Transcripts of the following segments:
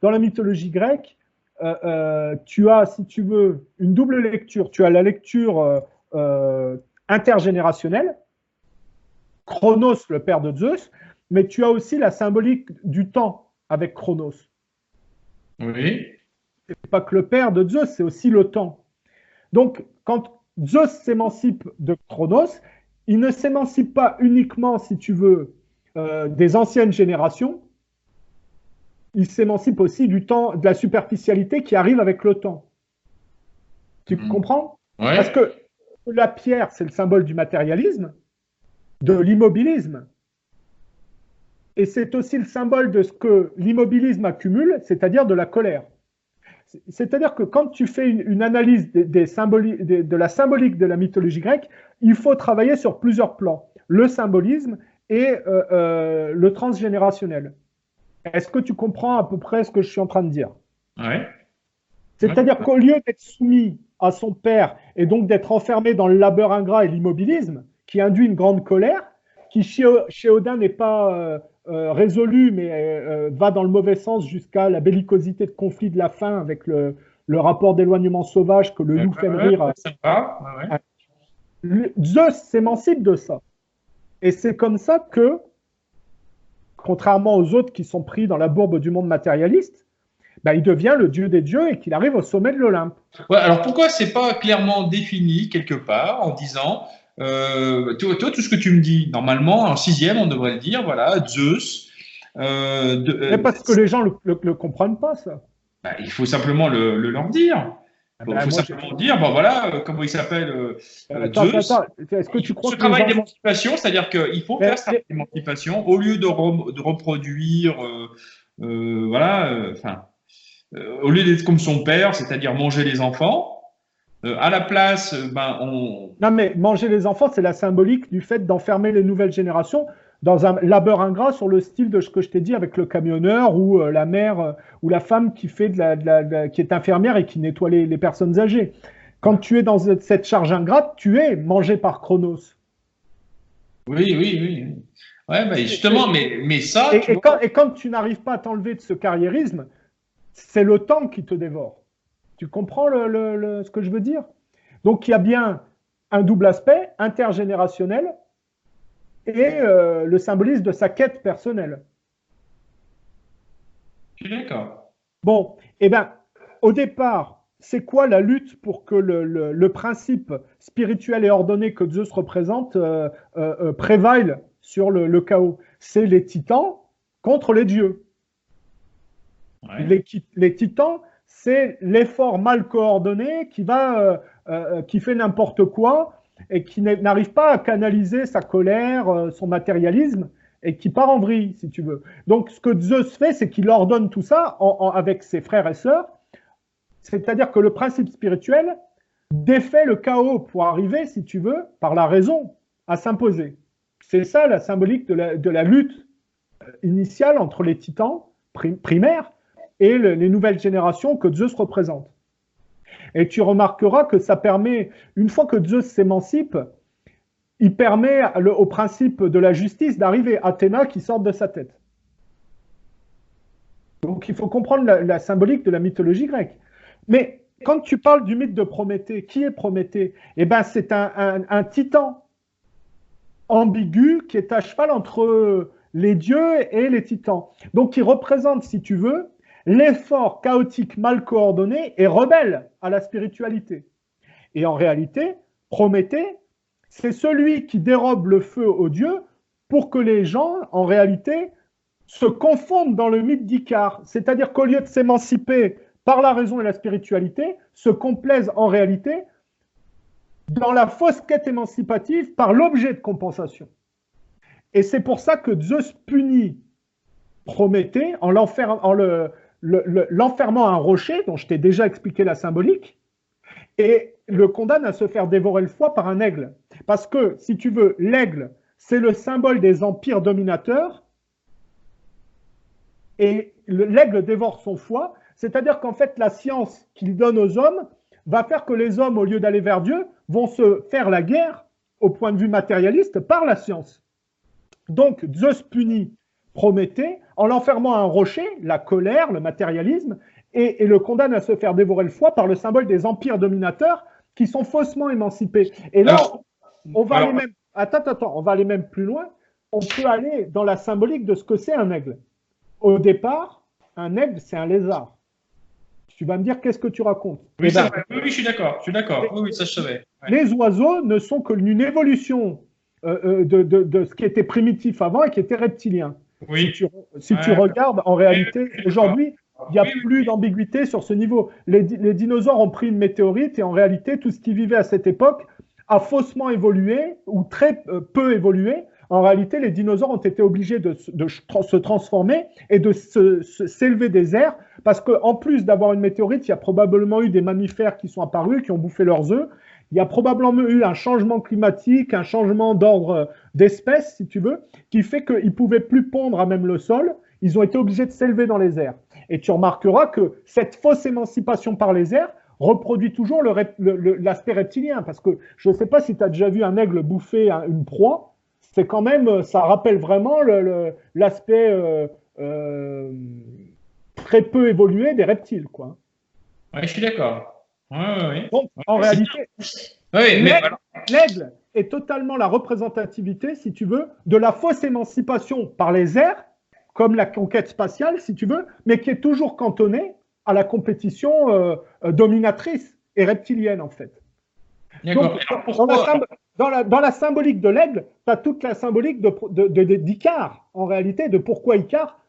dans la mythologie grecque, tu as, si tu veux, une double lecture. Tu as la lecture intergénérationnelle, Chronos, le père de Zeus, mais tu as aussi la symbolique du temps avec Chronos. Oui. C'est pas que le père de Zeus, c'est aussi le temps. Donc, quand Zeus s'émancipe de Chronos, il ne s'émancipe pas uniquement, si tu veux, des anciennes générations, il s'émancipe aussi du temps, de la superficialité qui arrive avec le temps. Tu comprends? Ouais. Parce que la pierre, c'est le symbole du matérialisme, de l'immobilisme. Et c'est aussi le symbole de ce que l'immobilisme accumule, c'est-à-dire de la colère. C'est-à-dire que quand tu fais une analyse de la symbolique de la mythologie grecque, il faut travailler sur plusieurs plans. Le symbolisme et le transgénérationnel. Est-ce que tu comprends à peu près ce que je suis en train de dire? Ouais. C'est-à-dire qu'au lieu d'être soumis à son père et donc d'être enfermé dans le labeur ingrat et l'immobilisme, qui induit une grande colère, qui chez Odin n'est pas résolu, mais va dans le mauvais sens jusqu'à la bellicosité de conflit de la faim avec le rapport d'éloignement sauvage que le loup Fenrir. Zeus s'émancipe de ça. Et c'est comme ça que, contrairement aux autres qui sont pris dans la bourbe du monde matérialiste, ben, il devient le dieu des dieux et qu'il arrive au sommet de l'Olympe. Ouais, alors pourquoi c'est pas clairement défini quelque part en disant, toi, tout ce que tu me dis, normalement, en sixième, on devrait le dire, voilà, Zeus. Mais parce que les gens le comprennent pas, ça. Bah, il faut simplement le leur dire. Il faut simplement dire, bon voilà, comment il s'appelle Zeus. Attends. Est-ce que tu crois ce que travail d'émancipation, c'est-à-dire qu'il faut faire cette émancipation au lieu de reproduire, voilà, enfin, au lieu d'être comme son père, c'est-à-dire manger les enfants. À la place, ben, on... Non, mais manger les enfants, c'est la symbolique du fait d'enfermer les nouvelles générations dans un labeur ingrat sur le style de ce que je t'ai dit avec le camionneur ou la mère ou la femme qui fait qui est infirmière et qui nettoie les personnes âgées. Quand tu es dans cette charge ingrate, tu es mangé par Chronos. Oui. Ouais, ben justement, mais ça... Et quand tu n'arrives pas à t'enlever de ce carriérisme, c'est le temps qui te dévore. Tu comprends ce que je veux dire? Donc, il y a bien un double aspect, intergénérationnel, et le symbolisme de sa quête personnelle. Je suis d'accord. Bon, eh bien, au départ, c'est quoi la lutte pour que le principe spirituel et ordonné que Zeus représente prévaille sur le chaos? C'est les titans contre les dieux. Ouais. Les titans, c'est l'effort mal coordonné qui fait n'importe quoi et qui n'arrive pas à canaliser sa colère, son matérialisme, et qui part en vrille, si tu veux. Donc, ce que Zeus fait, c'est qu'il ordonne tout ça avec ses frères et sœurs, c'est-à-dire que le principe spirituel défait le chaos pour arriver, si tu veux, par la raison, à s'imposer. C'est ça la symbolique de la lutte initiale entre les titans primaires et les nouvelles générations que Zeus représente. Et tu remarqueras que ça permet, une fois que Zeus s'émancipe, il permet au principe de la justice d'arriver à Athéna qui sort de sa tête. Donc il faut comprendre la symbolique de la mythologie grecque. Mais quand tu parles du mythe de Prométhée, qui est Prométhée? Eh bien, c'est un titan ambigu qui est à cheval entre les dieux et les titans. Donc il représente, si tu veux, l'effort chaotique mal coordonné et rebelle à la spiritualité. Et en réalité, Prométhée, c'est celui qui dérobe le feu aux dieux pour que les gens, en réalité, se confondent dans le mythe d'Icare. C'est-à-dire qu'au lieu de s'émanciper par la raison et la spiritualité, se complaisent en réalité dans la fausse quête émancipative par l'objet de compensation. Et c'est pour ça que Zeus punit Prométhée en l'enfermant à un rocher, dont je t'ai déjà expliqué la symbolique, et le condamne à se faire dévorer le foie par un aigle. Parce que, si tu veux, l'aigle, c'est le symbole des empires dominateurs, et l'aigle dévore son foie, c'est-à-dire qu'en fait, la science qu'il donne aux hommes va faire que les hommes, au lieu d'aller vers Dieu, vont se faire la guerre, au point de vue matérialiste, par la science. Donc, Zeus punit Prométhée en l'enfermant à un rocher, la colère, le matérialisme, et le condamne à se faire dévorer le foie par le symbole des empires dominateurs qui sont faussement émancipés. Et là, on va aller même… Attends, on va aller même plus loin. On peut aller dans la symbolique de ce que c'est un aigle. Au départ, un aigle, c'est un lézard. Tu vas me dire, qu'est-ce que tu racontes? Oui, je suis d'accord. Oui, ça je savais. Ouais. Les oiseaux ne sont qu'une évolution de ce qui était primitif avant et qui était reptilien. Oui. Si tu regardes, en réalité, aujourd'hui, il n'y a plus d'ambiguïté sur ce niveau. Les dinosaures ont pris une météorite et en réalité, tout ce qui vivait à cette époque a faussement évolué ou très peu évolué. En réalité, les dinosaures ont été obligés de se transformer et de s'élever des airs parce qu'en plus d'avoir une météorite, il y a probablement eu des mammifères qui sont apparus, qui ont bouffé leurs œufs. Il y a probablement eu un changement climatique, un changement d'ordre d'espèce, si tu veux, qui fait qu'ils ne pouvaient plus pondre à même le sol. Ils ont été obligés de s'élever dans les airs. Et tu remarqueras que cette fausse émancipation par les airs reproduit toujours l'aspect reptilien. Parce que je ne sais pas si tu as déjà vu un aigle bouffer une proie. C'est quand même, ça rappelle vraiment l'aspect très peu évolué des reptiles, quoi. Oui, je suis d'accord. Oui. Donc, en réalité, l'aigle est totalement la représentativité, si tu veux, de la fausse émancipation par les airs, comme la conquête spatiale, si tu veux, mais qui est toujours cantonnée à la compétition dominatrice et reptilienne, en fait. D'accord. Dans la symbolique de l'aigle, tu as toute la symbolique d'Icare, en réalité, de pourquoi Icare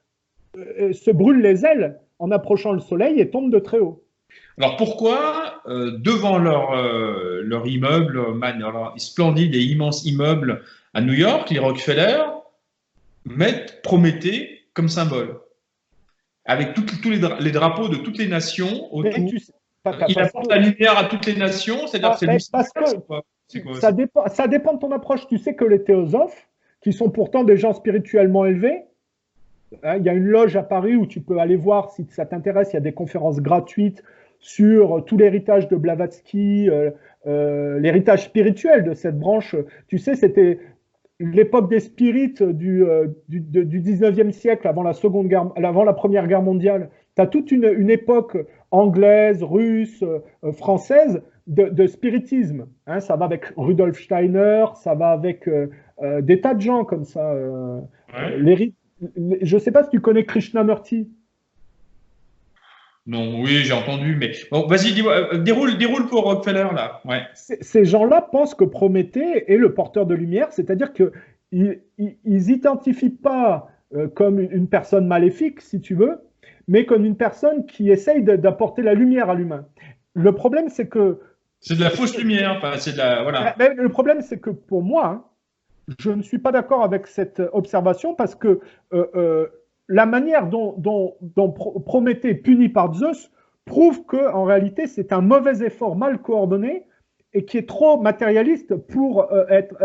se brûle les ailes en approchant le soleil et tombe de très haut. Alors pourquoi, devant leur immeuble, leur splendide et immense immeuble à New York, les Rockefeller mettent Prométhée comme symbole, avec tous les drapeaux de toutes les nations autour. Il apporte la lumière à toutes les nations, c'est-à-dire que c'est ça dépend de ton approche. Tu sais que les théosophes, qui sont pourtant des gens spirituellement élevés, hein, il y a une loge à Paris où tu peux aller voir si ça t'intéresse. Il y a des conférences gratuites sur tout l'héritage de Blavatsky, l'héritage spirituel de cette branche. Tu sais, c'était l'époque des spirites du 19e siècle, avant la Première Guerre mondiale. Tu as toute une époque anglaise, russe, française de spiritisme. Hein, ça va avec Rudolf Steiner, ça va avec des tas de gens comme ça. Je ne sais pas si tu connais Krishnamurti. Non, oui, j'ai entendu, mais bon, vas-y, déroule pour Rockefeller, là. Ouais. Ces gens-là pensent que Prométhée est le porteur de lumière, c'est-à-dire qu'ils n'identifient pas comme une personne maléfique, si tu veux, mais comme une personne qui essaye d'apporter la lumière à l'humain. Le problème, c'est que… C'est de la fausse lumière, enfin, c'est de la… Voilà. Mais le problème, c'est que pour moi, hein, je ne suis pas d'accord avec cette observation parce que la manière dont Prométhée est puni par Zeus prouve qu'en réalité, c'est un mauvais effort mal coordonné et qui est trop matérialiste pour être…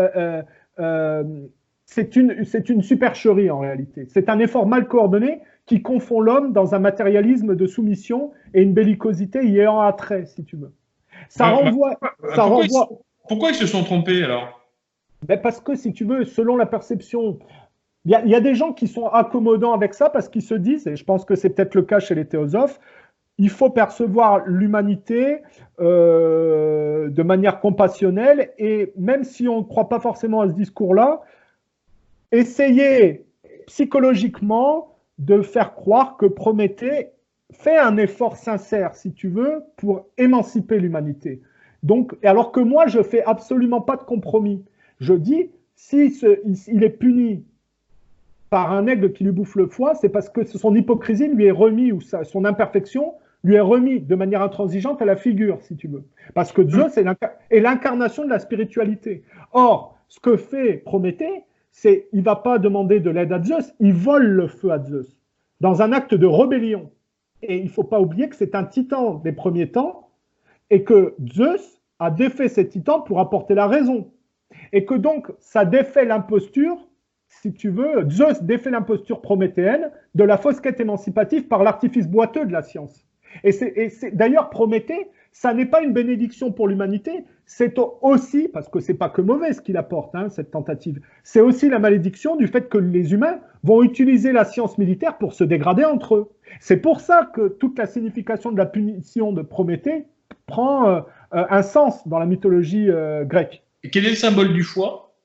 c'est une supercherie en réalité. C'est un effort mal coordonné qui confond l'homme dans un matérialisme de soumission et une bellicosité y ayant attrait, si tu veux. Pourquoi ils se sont trompés alors? Parce que, si tu veux, selon la perception… Il y a des gens qui sont accommodants avec ça parce qu'ils se disent, et je pense que c'est peut-être le cas chez les théosophes, il faut percevoir l'humanité de manière compassionnelle et même si on ne croit pas forcément à ce discours-là, essayer psychologiquement de faire croire que Prométhée fait un effort sincère, si tu veux, pour émanciper l'humanité. Donc, alors que moi, je ne fais absolument pas de compromis. Je dis, s'il est puni par un aigle qui lui bouffe le foie, c'est parce que son hypocrisie lui est remise, ou son imperfection lui est remise de manière intransigeante à la figure, si tu veux. Parce que Zeus est l'incarnation de la spiritualité. Or, ce que fait Prométhée, c'est il ne va pas demander de l'aide à Zeus, il vole le feu à Zeus, dans un acte de rébellion. Et il ne faut pas oublier que c'est un titan des premiers temps, et que Zeus a défait ces titans pour apporter la raison. Et que donc, ça défait l'imposture, si tu veux, Zeus défait l'imposture prométhéenne de la fausse quête émancipative par l'artifice boiteux de la science. Et d'ailleurs, Prométhée, ça n'est pas une bénédiction pour l'humanité, c'est aussi, parce que c'est pas que mauvais ce qu'il apporte, hein, cette tentative, c'est aussi la malédiction du fait que les humains vont utiliser la science militaire pour se dégrader entre eux. C'est pour ça que toute la signification de la punition de Prométhée prend un sens dans la mythologie grecque. Et quel est le symbole du foie?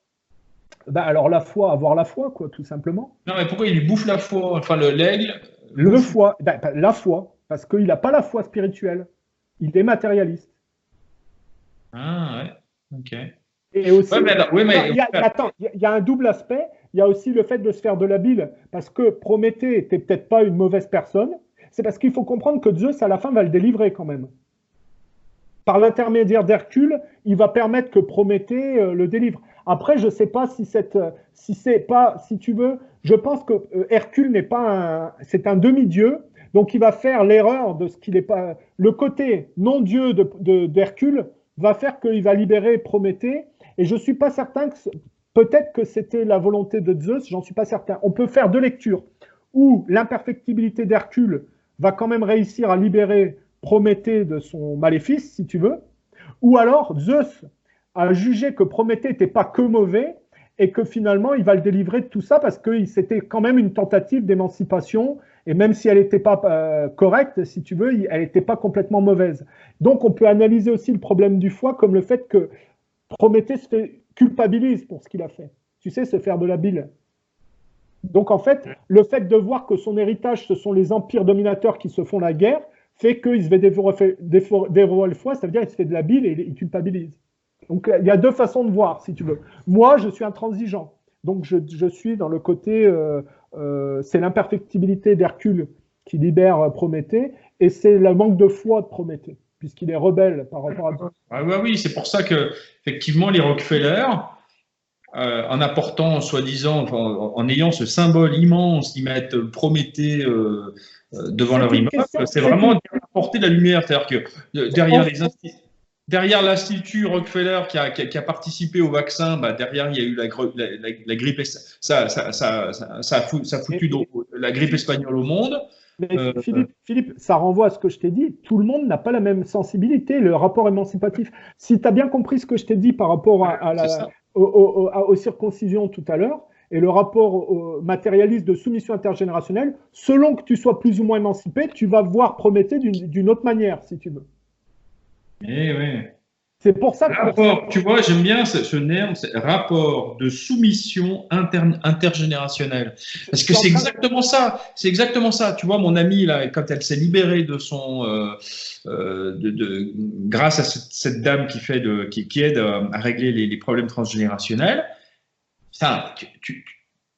Ben alors la foi, avoir la foi, quoi, tout simplement. Non, mais pourquoi il lui bouffe la foi? Enfin, l'aigle. Le foie, la foi, parce qu'il n'a pas la foi spirituelle. Il est matérialiste. Ah, ouais, ok. Et aussi, ouais, attends, il y a un double aspect. Il y a aussi le fait de se faire de la bile, parce que Prométhée n'était peut-être pas une mauvaise personne. C'est parce qu'il faut comprendre que Zeus, à la fin, va le délivrer quand même. Par l'intermédiaire d'Hercule, il va permettre que Prométhée le délivre. Après, je ne sais pas si c'est pas, si tu veux, je pense que Hercule n'est pas c'est un demi-dieu, donc il va faire l'erreur de ce qu'il n'est pas. Le côté non-dieu d'Hercule va faire qu'il va libérer Prométhée, et je ne suis pas certain que, peut-être que c'était la volonté de Zeus, j'en suis pas certain. On peut faire deux lectures, où l'imperfectibilité d'Hercule va quand même réussir à libérer Prométhée de son maléfice, si tu veux, ou alors Zeus a jugé que Prométhée n'était pas que mauvais et que finalement il va le délivrer de tout ça parce que c'était quand même une tentative d'émancipation et même si elle n'était pas correcte, si tu veux, elle n'était pas complètement mauvaise. Donc on peut analyser aussi le problème du foie comme le fait que Prométhée se culpabilise pour ce qu'il a fait. Tu sais, se faire de la bile. Donc en fait, le fait de voir que son héritage, ce sont les empires dominateurs qui se font la guerre, fait qu'il se fait dévorer le foie, ça veut dire qu'il se fait de la bile et il culpabilise. Donc il y a deux façons de voir, si tu veux. Moi, je suis intransigeant. Donc je suis dans le côté, c'est l'imperfectibilité d'Hercule qui libère Prométhée, et c'est le manque de foi de Prométhée, puisqu'il est rebelle par rapport à... Ah, oui, c'est pour ça que effectivement les Rockefeller, en apportant, soi-disant, en ayant ce symbole immense, ils mettent Prométhée devant leur immeuble, c'est vraiment apporter de la lumière. C'est-à-dire que derrière l'Institut Rockefeller qui a participé au vaccin, derrière il y a eu la grippe, ça a foutu la grippe espagnole au monde. Mais Philippe, ça renvoie à ce que je t'ai dit. Tout le monde n'a pas la même sensibilité, le rapport émancipatif. Si tu as bien compris ce que je t'ai dit par rapport aux circoncisions tout à l'heure, et le rapport au matérialiste de soumission intergénérationnelle, selon que tu sois plus ou moins émancipé, tu vas voir Prométhée d'une autre manière, si tu veux. Eh oui. C'est pour ça que... Tu vois, j'aime bien ce terme, rapport de soumission intergénérationnelle. Parce que c'est exactement ça. C'est exactement ça. Tu vois, mon amie, là, quand elle s'est libérée de son... grâce à cette dame qui aide à régler les problèmes transgénérationnels,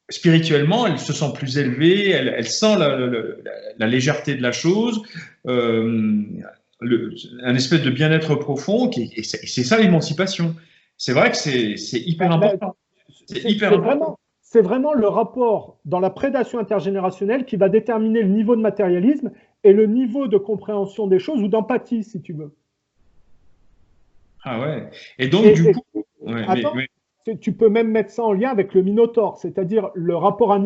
spirituellement, elle se sent plus élevée, elle sent la légèreté de la chose, un espèce de bien-être profond, et c'est ça l'émancipation. C'est vrai que c'est hyper important. C'est vraiment le rapport dans la prédation intergénérationnelle qui va déterminer le niveau de matérialisme et le niveau de compréhension des choses ou d'empathie, si tu veux. Ah ouais. Et donc, du coup... Ouais, attends, tu peux même mettre ça en lien avec le Minotaure, c'est-à-dire le rapport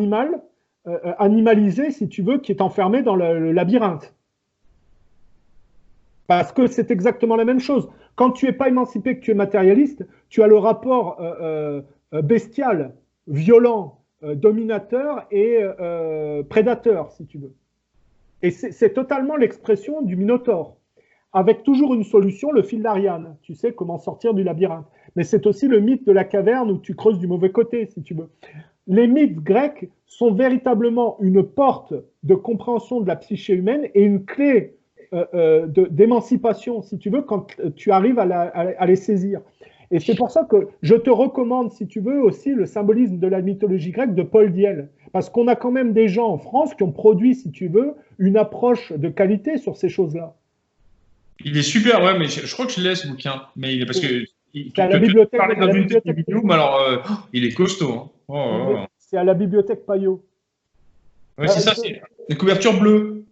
animalisé, si tu veux, qui est enfermé dans le labyrinthe. Parce que c'est exactement la même chose. Quand tu n'es pas émancipé, que tu es matérialiste, tu as le rapport bestial, violent, dominateur et prédateur, si tu veux. Et c'est totalement l'expression du Minotaure, avec toujours une solution, le fil d'Ariane. Tu sais comment sortir du labyrinthe. Mais c'est aussi le mythe de la caverne où tu creuses du mauvais côté, si tu veux. Les mythes grecs sont véritablement une porte de compréhension de la psyché humaine et une clé d'émancipation, si tu veux, quand tu arrives à les saisir. Et c'est pour ça que je te recommande, si tu veux, aussi le symbolisme de la mythologie grecque de Paul Diel. Parce qu'on a quand même des gens en France qui ont produit, si tu veux, une approche de qualité sur ces choses-là. Il est super, ouais, mais je crois que je l'ai ce bouquin. Mais parce que c'est à la bibliothèque. Mais alors, il est costaud. Hein. C'est à la bibliothèque Payot. Ouais, c'est ça, c'est une couverture bleue.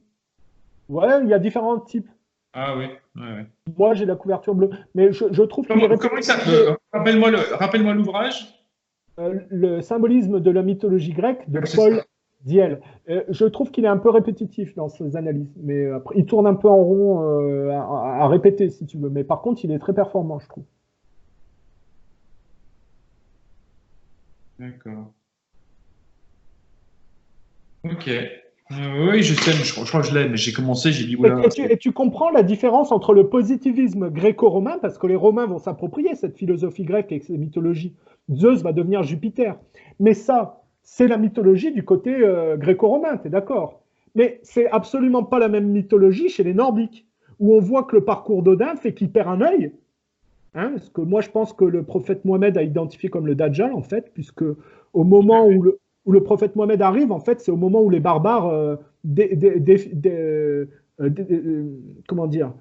Ouais, il y a différents types. Ah oui. Ouais. Moi, j'ai la couverture bleue. Mais je trouve comment ça rappelle-moi l'ouvrage. Le symbolisme de la mythologie grecque de Paul Diel. Je trouve qu'il est un peu répétitif dans ses analyses. Mais après, il tourne un peu en rond à répéter, si tu veux. Mais par contre, il est très performant, je trouve. D'accord. Ok. Oui, je sais, mais je crois que je l'ai, mais j'ai commencé, j'ai dit, oula. Et tu comprends la différence entre le positivisme gréco-romain, parce que les Romains vont s'approprier cette philosophie grecque et ces mythologies. Zeus va devenir Jupiter. Mais ça, c'est la mythologie du côté gréco-romain, tu es d'accord? Mais c'est absolument pas la même mythologie chez les Nordiques, où on voit que le parcours d'Odin fait qu'il perd un œil. Hein, parce que moi, je pense que le prophète Mohammed a identifié comme le Dajjal, en fait, puisque au moment où le prophète Mohammed arrive, en fait, c'est au moment où les barbares comment dire,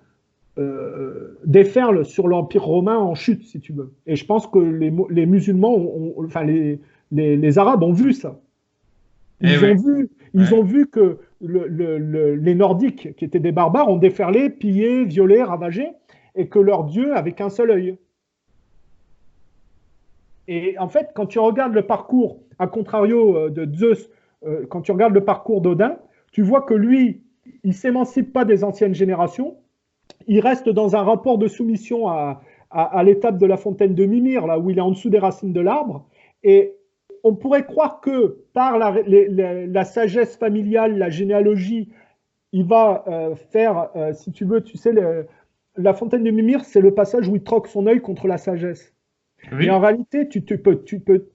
déferlent sur l'Empire romain en chute, si tu veux. Et je pense que les musulmans, enfin les Arabes ont vu ça. Ils ont vu que les Nordiques, qui étaient des barbares, ont déferlé, pillé, violé, ravagé, et que leur Dieu avait qu'un seul œil. Et en fait, quand tu regardes le parcours, à contrario de Zeus, quand tu regardes le parcours d'Odin, tu vois que lui, il ne s'émancipe pas des anciennes générations, il reste dans un rapport de soumission à l'étape de la fontaine de Mimir, là où il est en dessous des racines de l'arbre, et on pourrait croire que par la sagesse familiale, la généalogie, il va faire, si tu veux, tu sais, la fontaine de Mimir, c'est le passage où il troque son œil contre la sagesse. Oui. Et en réalité,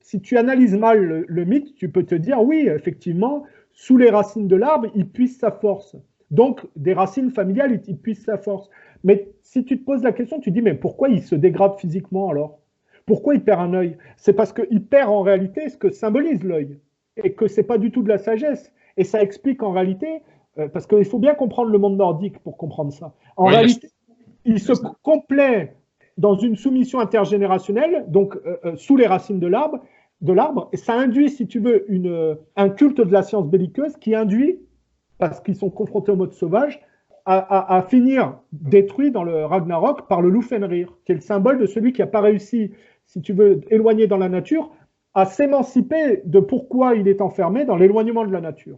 si tu analyses mal le mythe, tu peux te dire, oui, effectivement, sous les racines de l'arbre, il puise sa force. Donc, des racines familiales, il puise sa force. Mais si tu te poses la question, tu te dis, mais pourquoi il se dégrade physiquement alors? Pourquoi il perd un œil? C'est parce qu'il perd en réalité ce que symbolise l'œil, et que ce n'est pas du tout de la sagesse. Et ça explique en réalité, parce qu'il faut bien comprendre le monde nordique pour comprendre ça. En réalité, il se complaît dans une soumission intergénérationnelle, donc sous les racines de l'arbre, et ça induit, si tu veux, un culte de la science belliqueuse qui induit, parce qu'ils sont confrontés au mode sauvage, à finir détruit dans le Ragnarok par le loup Fenrir, qui est le symbole de celui qui n'a pas réussi, si tu veux, éloigné dans la nature, à s'émanciper de pourquoi il est enfermé dans l'éloignement de la nature.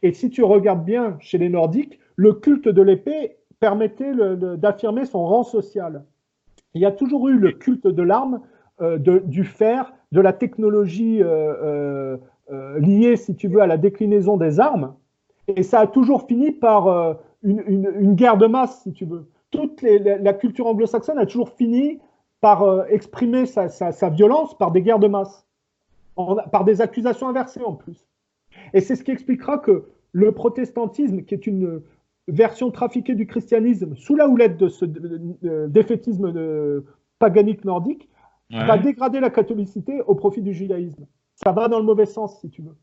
Et si tu regardes bien chez les Nordiques, le culte de l'épée permettait d'affirmer son rang social. Il y a toujours eu le culte de l'arme, du fer, de la technologie liée, si tu veux, à la déclinaison des armes. Et ça a toujours fini par une guerre de masse, si tu veux. La culture anglo-saxonne a toujours fini par exprimer sa violence par des guerres de masse, par des accusations inversées en plus. Et c'est ce qui expliquera que le protestantisme, qui est une version trafiquée du christianisme, sous la houlette de ce défaitisme paganique nordique, va dégrader la catholicité au profit du judaïsme. Ça va dans le mauvais sens, si tu veux.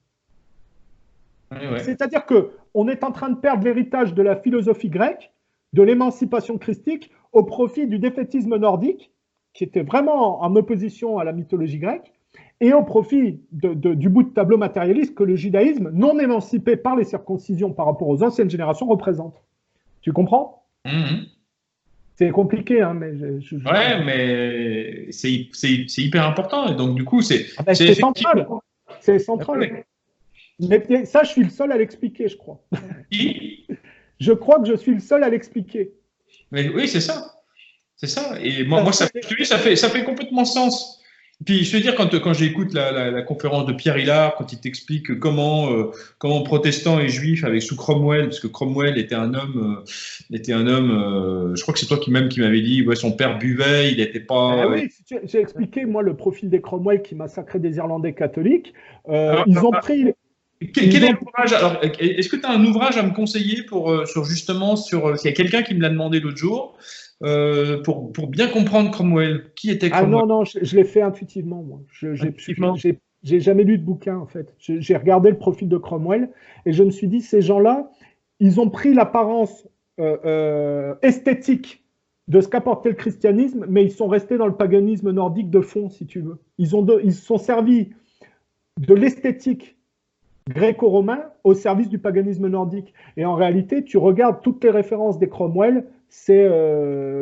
C'est-à-dire qu'on est en train de perdre l'héritage de la philosophie grecque, de l'émancipation christique, au profit du défaitisme nordique, qui était vraiment en opposition à la mythologie grecque, et au profit du bout de tableau matérialiste que le judaïsme, non émancipé par les circoncisions par rapport aux anciennes générations, représente. Tu comprends? C'est compliqué, hein, mais... mais c'est hyper important, et donc du coup, c'est central. C'est central. Mais ça, je suis le seul à l'expliquer, je crois. Je crois que je suis le seul à l'expliquer. Mais oui, c'est ça. C'est ça. Et moi ça fait complètement sens. Puis je veux dire, quand j'écoute la conférence de Pierre Hillard, quand il t'explique comment protestants et juifs avec sous Cromwell, parce que Cromwell était un homme, je crois que c'est toi qui m'avais dit, ouais, son père buvait, il n'était pas. Oui, j'ai expliqué moi le profil des Cromwell qui massacraient des Irlandais catholiques. Ils ont pris. Quel est l'ouvrage? Alors, est-ce que tu as un ouvrage à me conseiller s'il y a quelqu'un qui me l'a demandé l'autre jour, pour bien comprendre Cromwell? Qui était Cromwell? Non, je l'ai fait intuitivement, moi. J'ai jamais lu de bouquin, en fait. J'ai regardé le profil de Cromwell et je me suis dit, ces gens-là, ils ont pris l'apparence esthétique de ce qu'apportait le christianisme, mais ils sont restés dans le paganisme nordique de fond, si tu veux. Ils se sont servis de l'esthétique gréco-romain au service du paganisme nordique. Et en réalité, tu regardes toutes les références des Cromwell, c'est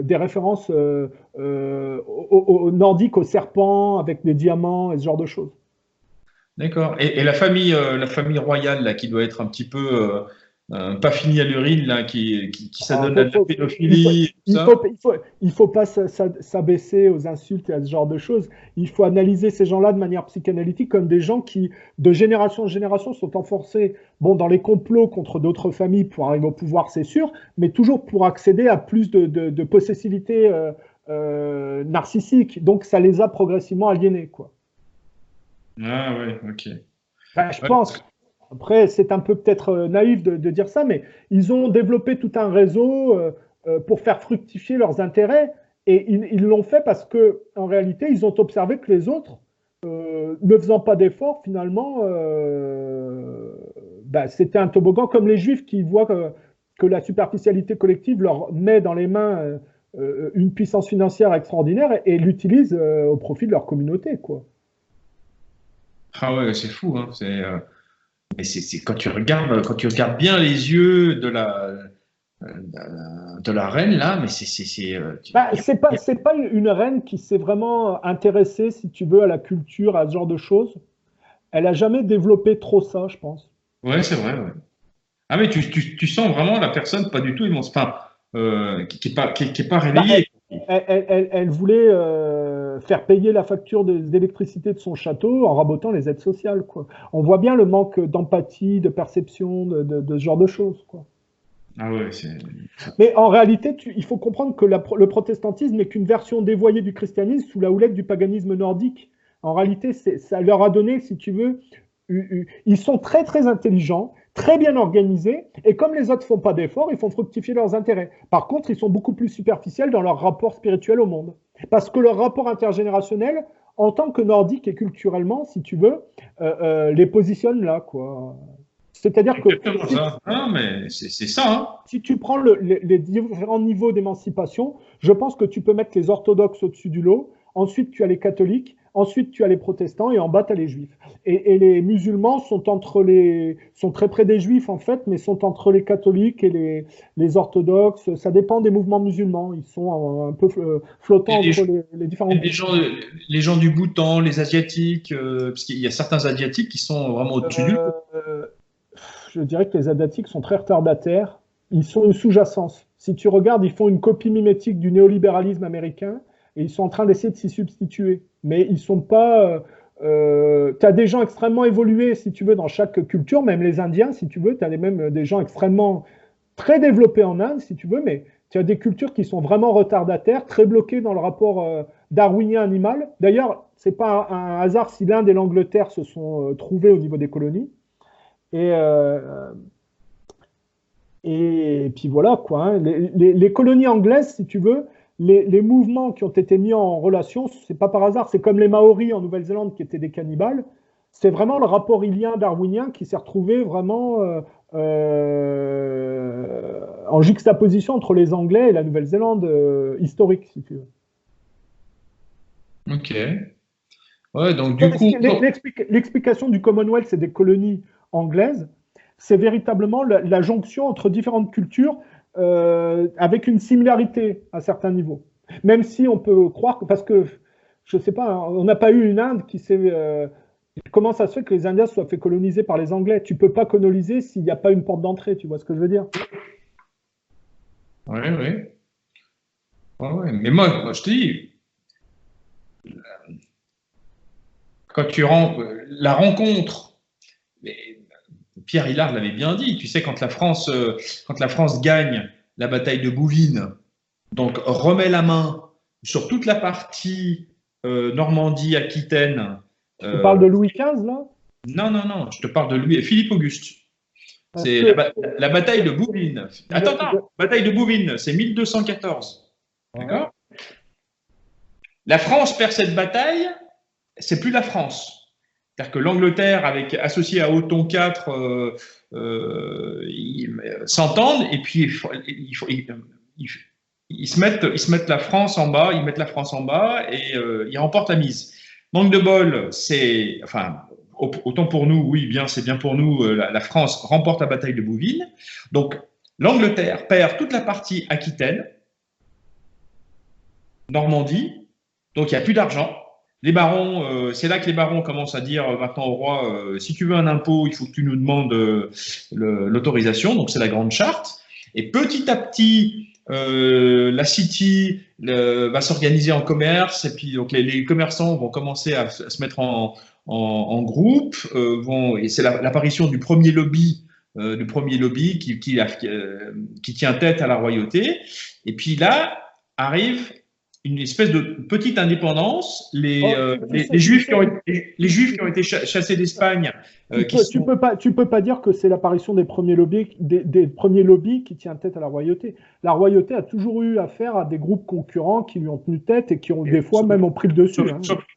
des références au nordique, au serpent, avec des diamants et ce genre de choses. D'accord. Et la famille royale, là, qui doit être un petit peu pas fini à l'urine, là, qui s'adonne à de la il pédophilie et tout ça. faut pas s'abaisser aux insultes et à ce genre de choses. Il faut analyser ces gens-là de manière psychanalytique comme des gens qui, de génération en génération, sont enforcés dans les complots contre d'autres familles pour arriver au pouvoir, c'est sûr, mais toujours pour accéder à plus de possessivité narcissique. Donc, ça les a progressivement aliénés, quoi. Ah ouais, ok. Enfin, je Ouais. pense. Après, c'est un peu peut-être naïf de dire ça, mais ils ont développé tout un réseau pour faire fructifier leurs intérêts. Et ils l'ont fait parce que, en réalité, ils ont observé que les autres, ne faisant pas d'efforts, finalement, c'était un toboggan comme les Juifs qui voient que la superficialité collective leur met dans les mains une puissance financière extraordinaire et l'utilisent au profit de leur communauté, quoi. Ah ouais, c'est fou, hein. Mais c'est quand tu regardes bien les yeux de la reine là, mais C'est pas une reine qui s'est vraiment intéressée, si tu veux, à la culture, à ce genre de choses. Elle a jamais développé trop ça, je pense. ouais, c'est vrai, ouais. Ah mais tu sens vraiment la personne pas du tout enfin, qui est pas Bah, réveillée. elle voulait faire payer la facture d'électricité de son château en rabotant les aides sociales, quoi. On voit bien le manque d'empathie, de perception, de ce genre de choses, quoi. Ah ouais, Mais en réalité, il faut comprendre que le protestantisme n'est qu'une version dévoyée du christianisme sous la houlette du paganisme nordique. En réalité, ça leur a donné, si tu veux, ils sont très très intelligents, très bien organisés, et comme les autres font pas d'efforts, ils font fructifier leurs intérêts. Par contre, ils sont beaucoup plus superficiels dans leur rapport spirituel au monde. Parce que leur rapport intergénérationnel, en tant que nordique et culturellement, si tu veux, les positionne là, quoi. C'est-à-dire que exactement ça. Ah, mais c'est ça, hein. si tu prends les différents niveaux d'émancipation, je pense que tu peux mettre les orthodoxes au-dessus du lot, ensuite tu as les catholiques, ensuite tu as les protestants et en bas tu as les juifs. Et les musulmans sont très près des juifs en fait, mais sont entre les catholiques et les orthodoxes. Ça dépend des mouvements musulmans. Ils sont un peu flottants Et entre les différents groupes. les gens du Bhoutan, les Asiatiques, parce qu'il y a certains Asiatiques qui sont vraiment au-dessus du lot. Euh, je dirais que les Asiatiques sont très retardataires. Ils sont une sous-jacence. Si tu regardes, ils font une copie mimétique du néolibéralisme américain et ils sont en train d'essayer de s'y substituer. Mais ils sont pas. Tu as des gens extrêmement évolués, si tu veux, dans chaque culture, même les Indiens, si tu veux. Tu as même des gens extrêmement très développés en Inde, si tu veux, mais tu as des cultures qui sont vraiment retardataires, très bloquées dans le rapport darwinien animal. D'ailleurs, c'est pas un hasard si l'Inde et l'Angleterre se sont trouvés au niveau des colonies. Et, euh, et puis voilà, quoi. Hein. Les colonies anglaises, si tu veux, les mouvements qui ont été mis en relation, c'est pas par hasard. C'est comme les Maoris en Nouvelle-Zélande qui étaient des cannibales. C'est vraiment le rapport ilien darwinien qui s'est retrouvé vraiment en juxtaposition entre les Anglais et la Nouvelle-Zélande historique, si tu veux. Ok. Ouais, donc du coup, L'explication du Commonwealth et des colonies anglaises, c'est véritablement la jonction entre différentes cultures avec une similarité à certains niveaux. Même si on peut croire que, parce que, je ne sais pas, hein, on n'a pas eu une Inde qui s'est. Comment ça se fait que les Indiens soient fait coloniser par les Anglais? Tu ne peux pas coloniser s'il n'y a pas une porte d'entrée, tu vois ce que je veux dire? ouais, ouais. Ouais, ouais. Mais moi, je te dis, quand tu rends la rencontre, Pierre Hillard l'avait bien dit, tu sais, quand la France gagne la bataille de Bouvines, donc remet la main sur toute la partie Normandie-Aquitaine. Tu parles de Louis XV, là? Non, non, non, je te parle de lui, Philippe Auguste. Parce C'est que la bataille de Bouvines. Attends, bataille de Bouvines, c'est 1214. D'accord? La France perd cette bataille, c'est plus la France. C'est-à-dire que l'Angleterre, associée à Othon IV, ils s'entendent et puis ils se mettent la France en bas, ils mettent la France en bas et ils remportent la mise. Manque de bol, enfin, autant pour nous, oui, c'est bien pour nous, la France remporte la bataille de Bouvines. Donc, l'Angleterre perd toute la partie Aquitaine, Normandie, donc il n'y a plus d'argent. les barons, c'est là que les barons commencent à dire maintenant au roi, si tu veux un impôt, il faut que tu nous demandes l'autorisation. Donc c'est la grande charte. Et petit à petit, la city va s'organiser en commerce. Et puis donc les commerçants vont commencer à se mettre en groupe. Et c'est l'apparition du premier lobby. Qui tient tête à la royauté. Et puis là arrive une espèce de petite indépendance. Les Juifs qui ont été chassés d'Espagne. Tu peux pas dire que c'est l'apparition des premiers lobbies qui tient tête à la royauté. La royauté a toujours eu affaire à des groupes concurrents qui lui ont tenu tête et qui ont des fois même ont pris le dessus.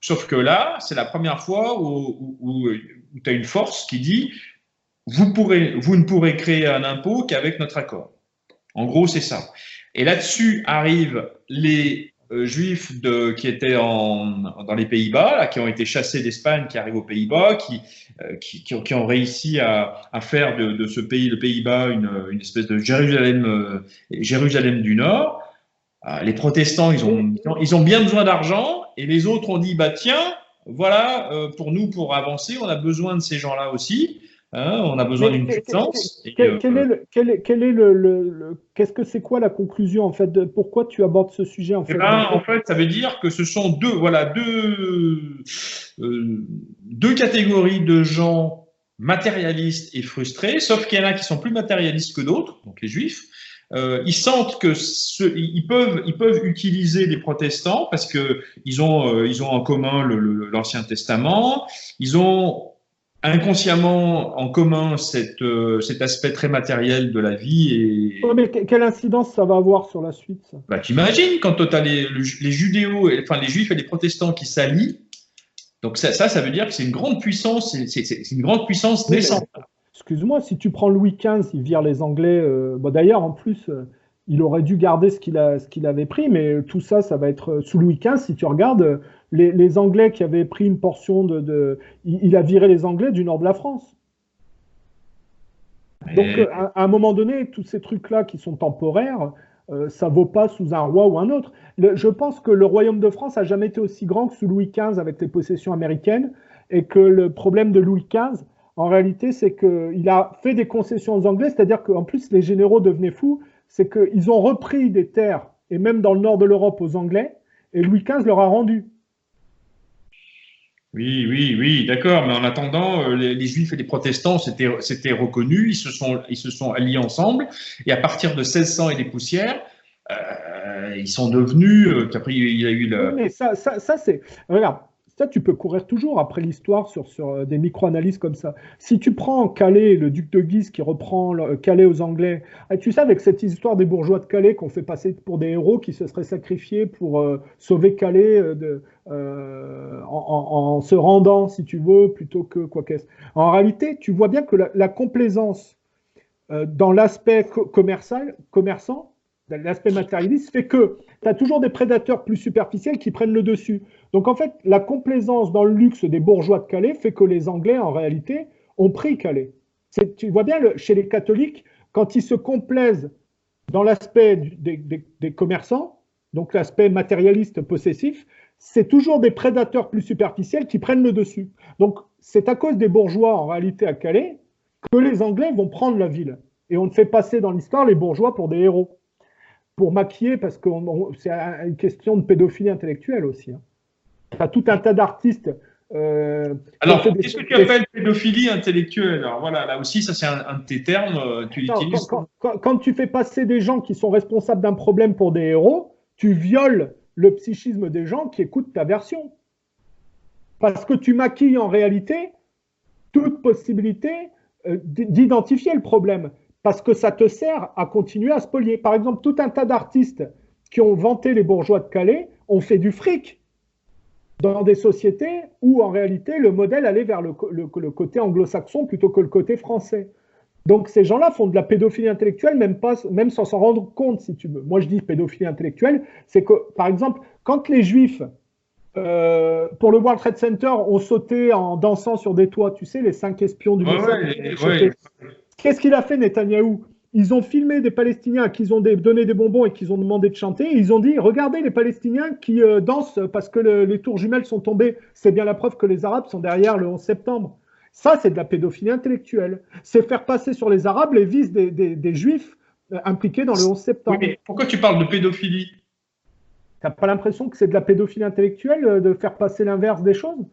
Sauf que là, c'est la première fois où tu as une force qui dit vous ne pourrez créer un impôt qu'avec notre accord. En gros, c'est ça. Et là-dessus arrivent les Juifs qui étaient dans les Pays-Bas, qui ont été chassés d'Espagne, qui arrivent aux Pays-Bas, qui ont réussi à faire de ce pays, le Pays-Bas, une espèce de Jérusalem du Nord. Les protestants, ils ont bien besoin d'argent, et les autres ont dit, bah tiens, voilà, pour avancer, on a besoin de ces gens-là aussi. On a besoin d'une puissance. Qu'est-ce que c'est quoi la conclusion en fait pourquoi tu abordes ce sujet en fait? En fait, ça veut dire que ce sont deux catégories de gens matérialistes et frustrés, sauf qu'il y en a qui sont plus matérialistes que d'autres, donc les Juifs. Ils sentent que ils peuvent utiliser les protestants parce que ils ont en commun l'Ancien Testament. Ils ont inconsciemment en commun cet aspect très matériel de la vie. Mais quelle incidence ça va avoir sur la suite, ça? Bah, t'imagines quand tu as les Juifs et les protestants qui s'allient. Donc ça veut dire que c'est une grande puissance, c'est une grande puissance naissante. Excuse-moi, si tu prends Louis XV, il vire les Anglais. D'ailleurs, en plus, il aurait dû garder ce qu'il avait pris, mais tout ça, ça va être sous Louis XV. Si tu regardes, les Anglais qui avaient pris une portion il a viré les Anglais du nord de la France. Donc, à un moment donné, tous ces trucs-là qui sont temporaires, ça vaut pas sous un roi ou un autre. Je pense que le royaume de France a jamais été aussi grand que sous Louis XV avec les possessions américaines, et que le problème de Louis XV, en réalité, c'est qu'il a fait des concessions aux Anglais, c'est-à-dire qu'en plus, les généraux devenaient fous, c'est qu'ils ont repris des terres, et même dans le nord de l'Europe, aux Anglais, et Louis XV leur a rendu. Oui, d'accord. Mais en attendant, les Juifs et les protestants s'étaient reconnus, ils se sont alliés ensemble, et à partir de 1600 et des poussières, ils sont devenus. Qu'après, il y a eu le. Oui, mais ça c'est. Regarde, ça, tu peux courir toujours après l'histoire sur des micro-analyses comme ça. Si tu prends Calais, le duc de Guise qui reprend Calais aux Anglais, tu sais, avec cette histoire des bourgeois de Calais qu'on fait passer pour des héros qui se seraient sacrifiés pour sauver Calais en se rendant, si tu veux, plutôt que quoi qu'est-ce. En réalité, tu vois bien que la complaisance dans l'aspect commerçant, l'aspect matérialiste, fait que tu as toujours des prédateurs plus superficiels qui prennent le dessus. Donc en fait, la complaisance dans le luxe des bourgeois de Calais fait que les Anglais, en réalité, ont pris Calais. Tu vois bien, chez les catholiques, quand ils se complaisent dans l'aspect des commerçants, donc l'aspect matérialiste possessif, c'est toujours des prédateurs plus superficiels qui prennent le dessus. Donc c'est à cause des bourgeois, en réalité, à Calais, que les Anglais vont prendre la ville. Et on fait passer dans l'histoire les bourgeois pour des héros. Pour maquiller, parce que c'est une question de pédophilie intellectuelle aussi. Tu as tout un tas d'artistes. Alors, qu'est-ce que tu appelles pédophilie intellectuelle? Alors voilà, là aussi, ça c'est un de tes termes, tu l'utilises. Quand tu fais passer des gens qui sont responsables d'un problème pour des héros, tu violes le psychisme des gens qui écoutent ta version. Parce que tu maquilles en réalité toute possibilité d'identifier le problème. Parce que ça te sert à continuer à spolier. Par exemple, tout un tas d'artistes qui ont vanté les bourgeois de Calais ont fait du fric dans des sociétés où, en réalité, le modèle allait vers le côté anglo-saxon plutôt que le côté français. Donc, ces gens-là font de la pédophilie intellectuelle, même sans s'en rendre compte, si tu veux. Moi, je dis pédophilie intellectuelle, c'est que, par exemple, quand les Juifs, pour le World Trade Center, ont sauté en dansant sur des toits, tu sais, les 5 espions du Mossad. Qu'est-ce qu'il a fait, Netanyahou? ils ont filmé des Palestiniens à qui ils ont donné des bonbons et qu'ils ont demandé de chanter. Et ils ont dit, regardez les Palestiniens qui dansent parce que les tours jumelles sont tombées. C'est bien la preuve que les Arabes sont derrière le 11 septembre. Ça, c'est de la pédophilie intellectuelle. C'est faire passer sur les Arabes les vices des Juifs impliqués dans le 11 septembre. Oui, mais pourquoi tu parles de pédophilie? T'as pas l'impression que c'est de la pédophilie intellectuelle de faire passer l'inverse des choses?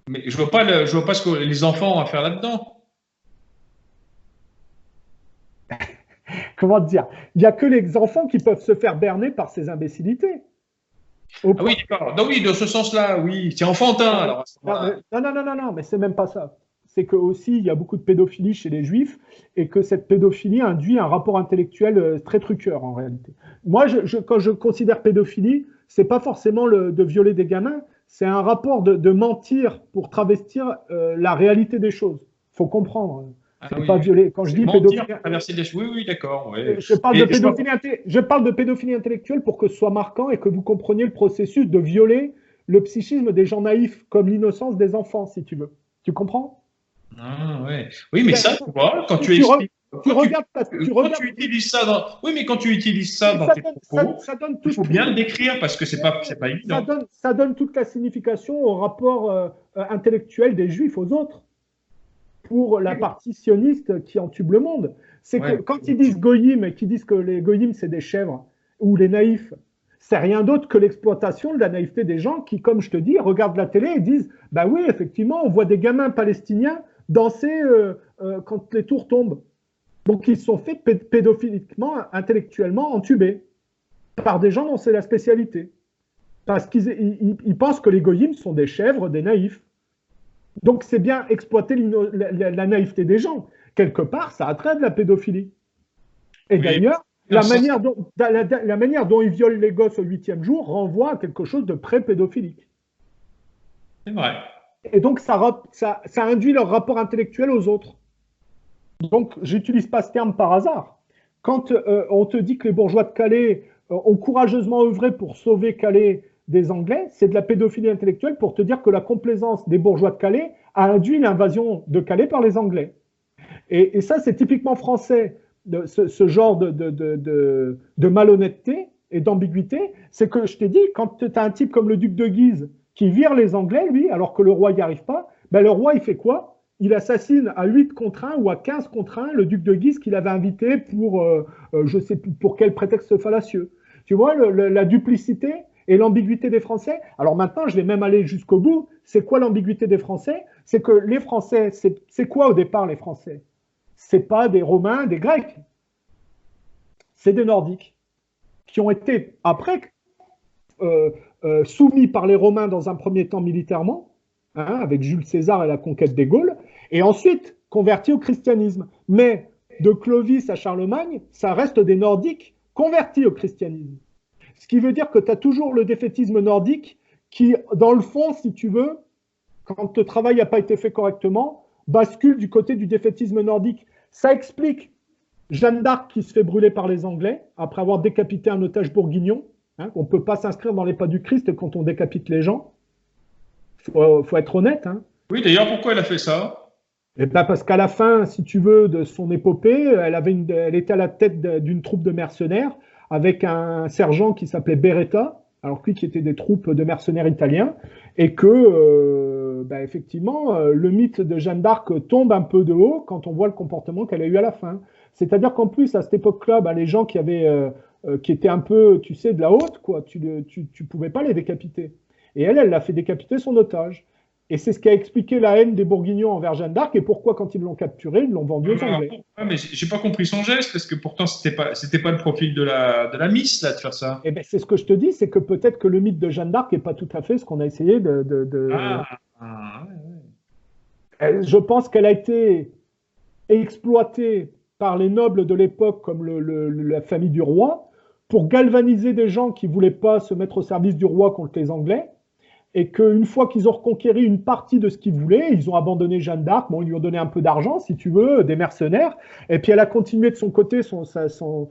Mais je vois pas ce que les enfants ont à faire là-dedans. Comment te dire? Il n'y a que les enfants qui peuvent se faire berner par ces imbécilités. Ah oui, d'accord. Non, oui, dans ce sens-là, oui. C'est enfantin. Alors, non, mais c'est même pas ça. C'est que aussi il y a beaucoup de pédophilie chez les juifs et que cette pédophilie induit un rapport intellectuel très truqueur en réalité. Moi, quand je considère pédophilie, c'est pas forcément de violer des gamins, c'est un rapport de mentir pour travestir la réalité des choses. Faut comprendre. C'est oui, pas violer. Quand je dis pédophilie, oui, d'accord. Ouais. Je parle de pédophilie intellectuelle pour que ce soit marquant et que vous compreniez le processus de violer le psychisme des gens naïfs, comme l'innocence des enfants, si tu veux. Tu comprends? Ah, ouais. Oui, mais ça, tu vois, quand tu utilises ça dans. Oui, mais quand tu utilises ça dans tes propos, il faut bien le décrire parce que c'est pas évident. Ça donne toute la signification au rapport intellectuel des Juifs aux autres pour la partie sioniste qui entube le monde. C'est que quand ils disent goyim et qu'ils disent que les goyim c'est des chèvres ou les naïfs, c'est rien d'autre que l'exploitation de la naïveté des gens qui, comme je te dis, regardent la télé et disent bah oui, effectivement, on voit des gamins palestiniens danser quand les tours tombent. Donc ils sont faits pédophiliquement, intellectuellement entubés par des gens dont c'est la spécialité. Parce qu'ils pensent que les goyim sont des chèvres, des naïfs. Donc c'est bien exploiter la naïveté des gens. Quelque part, ça a trait de la pédophilie. Et oui, d'ailleurs, la manière dont ils violent les gosses au 8e jour renvoie à quelque chose de pré-pédophilique. C'est vrai. Et donc ça induit leur rapport intellectuel aux autres. Donc j'utilise pas ce terme par hasard. Quand on te dit que les bourgeois de Calais ont courageusement œuvré pour sauver Calais des Anglais, c'est de la pédophilie intellectuelle pour te dire que la complaisance des bourgeois de Calais a induit l'invasion de Calais par les Anglais. Et ça, c'est typiquement français, ce genre de malhonnêteté et d'ambiguïté. C'est que je t'ai dit, quand tu as un type comme le duc de Guise qui vire les Anglais, lui, alors que le roi n'y arrive pas, ben le roi, il fait quoi? Il assassine à 8 contre 1 ou à 15 contre 1 le duc de Guise qu'il avait invité pour, je sais plus pour quel prétexte fallacieux. Tu vois, la duplicité et l'ambiguïté des Français. Alors maintenant, je vais même aller jusqu'au bout. C'est quoi l'ambiguïté des Français? C'est que les Français, c'est quoi au départ les Français? C'est pas des Romains, des Grecs. C'est des Nordiques qui ont été après soumis par les Romains dans un premier temps militairement, hein, avec Jules César et la conquête des Gaules, et ensuite convertis au christianisme. Mais de Clovis à Charlemagne, ça reste des Nordiques convertis au christianisme. Ce qui veut dire que tu as toujours le défaitisme nordique qui, dans le fond, si tu veux, quand le travail n'a pas été fait correctement, bascule du côté du défaitisme nordique. Ça explique Jeanne d'Arc qui se fait brûler par les Anglais après avoir décapité un otage bourguignon. Hein, on ne peut pas s'inscrire dans les pas du Christ quand on décapite les gens. Faut être honnête. Hein. Oui, d'ailleurs, pourquoi elle a fait ça? Et ben parce qu'à la fin, si tu veux, de son épopée, elle était à la tête d'une troupe de mercenaires avec un sergent qui s'appelait Beretta, alors lui qui était des troupes de mercenaires italiens, et que, effectivement, le mythe de Jeanne d'Arc tombe un peu de haut quand on voit le comportement qu'elle a eu à la fin. C'est-à-dire qu'en plus, à cette époque-là, les gens qui étaient un peu, tu sais, de la haute, quoi, tu pouvais pas les décapiter. Et elle l'a fait décapiter son otage. Et c'est ce qui a expliqué la haine des Bourguignons envers Jeanne d'Arc et pourquoi, quand ils l'ont capturée, ils l'ont vendue aux Anglais. Mais j'ai pas compris son geste, parce que pourtant, c'était pas le profil de la Miss, là, de faire ça. Eh ben, c'est ce que je te dis, c'est que peut-être que le mythe de Jeanne d'Arc n'est pas tout à fait ce qu'on a essayé de... Ouais. Je pense qu'elle a été exploitée par les nobles de l'époque, comme la famille du roi, pour galvaniser des gens qui ne voulaient pas se mettre au service du roi contre les Anglais. Et qu'une fois qu'ils ont reconquéri une partie de ce qu'ils voulaient, ils ont abandonné Jeanne d'Arc, bon, ils lui ont donné un peu d'argent, si tu veux, des mercenaires, et puis elle a continué de son côté son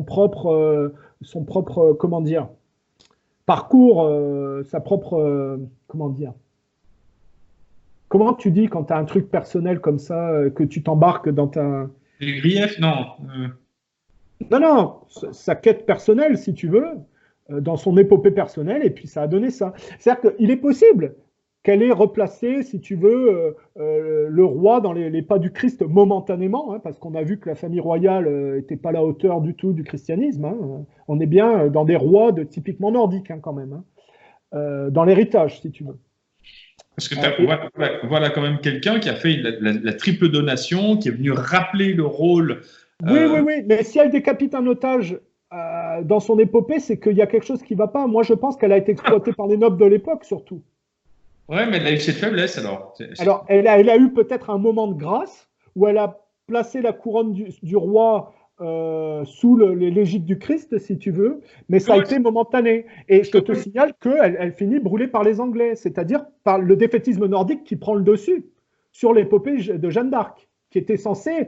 propre, comment dire, parcours, sa propre, comment dire, comment tu dis quand tu as un truc personnel comme ça, que tu t'embarques dans ta... Les griefs, non. Non, non, sa quête personnelle, si tu veux, dans son épopée personnelle, et puis ça a donné ça. C'est-à-dire qu'il est possible qu'elle ait replacé, si tu veux, le roi dans les pas du Christ momentanément, hein, parce qu'on a vu que la famille royale n'était pas à la hauteur du tout du christianisme. Hein. On est bien dans des rois typiquement nordiques, hein, quand même, hein, dans l'héritage, si tu veux. Parce que voilà quand même quelqu'un qui a fait la triple donation, qui est venu rappeler le rôle. Oui, mais si elle décapite un otage dans son épopée, c'est qu'il y a quelque chose qui ne va pas. Moi, je pense qu'elle a été exploitée par les nobles de l'époque, surtout. Ouais, mais elle a eu cette faiblesse, alors. Alors, elle a eu peut-être un moment de grâce où elle a placé la couronne du roi sous l'égide du Christ, si tu veux, mais ça a été momentané. Et je te signale qu'elle finit brûlée par les Anglais, c'est-à-dire par le défaitisme nordique qui prend le dessus sur l'épopée de Jeanne d'Arc, qui était censée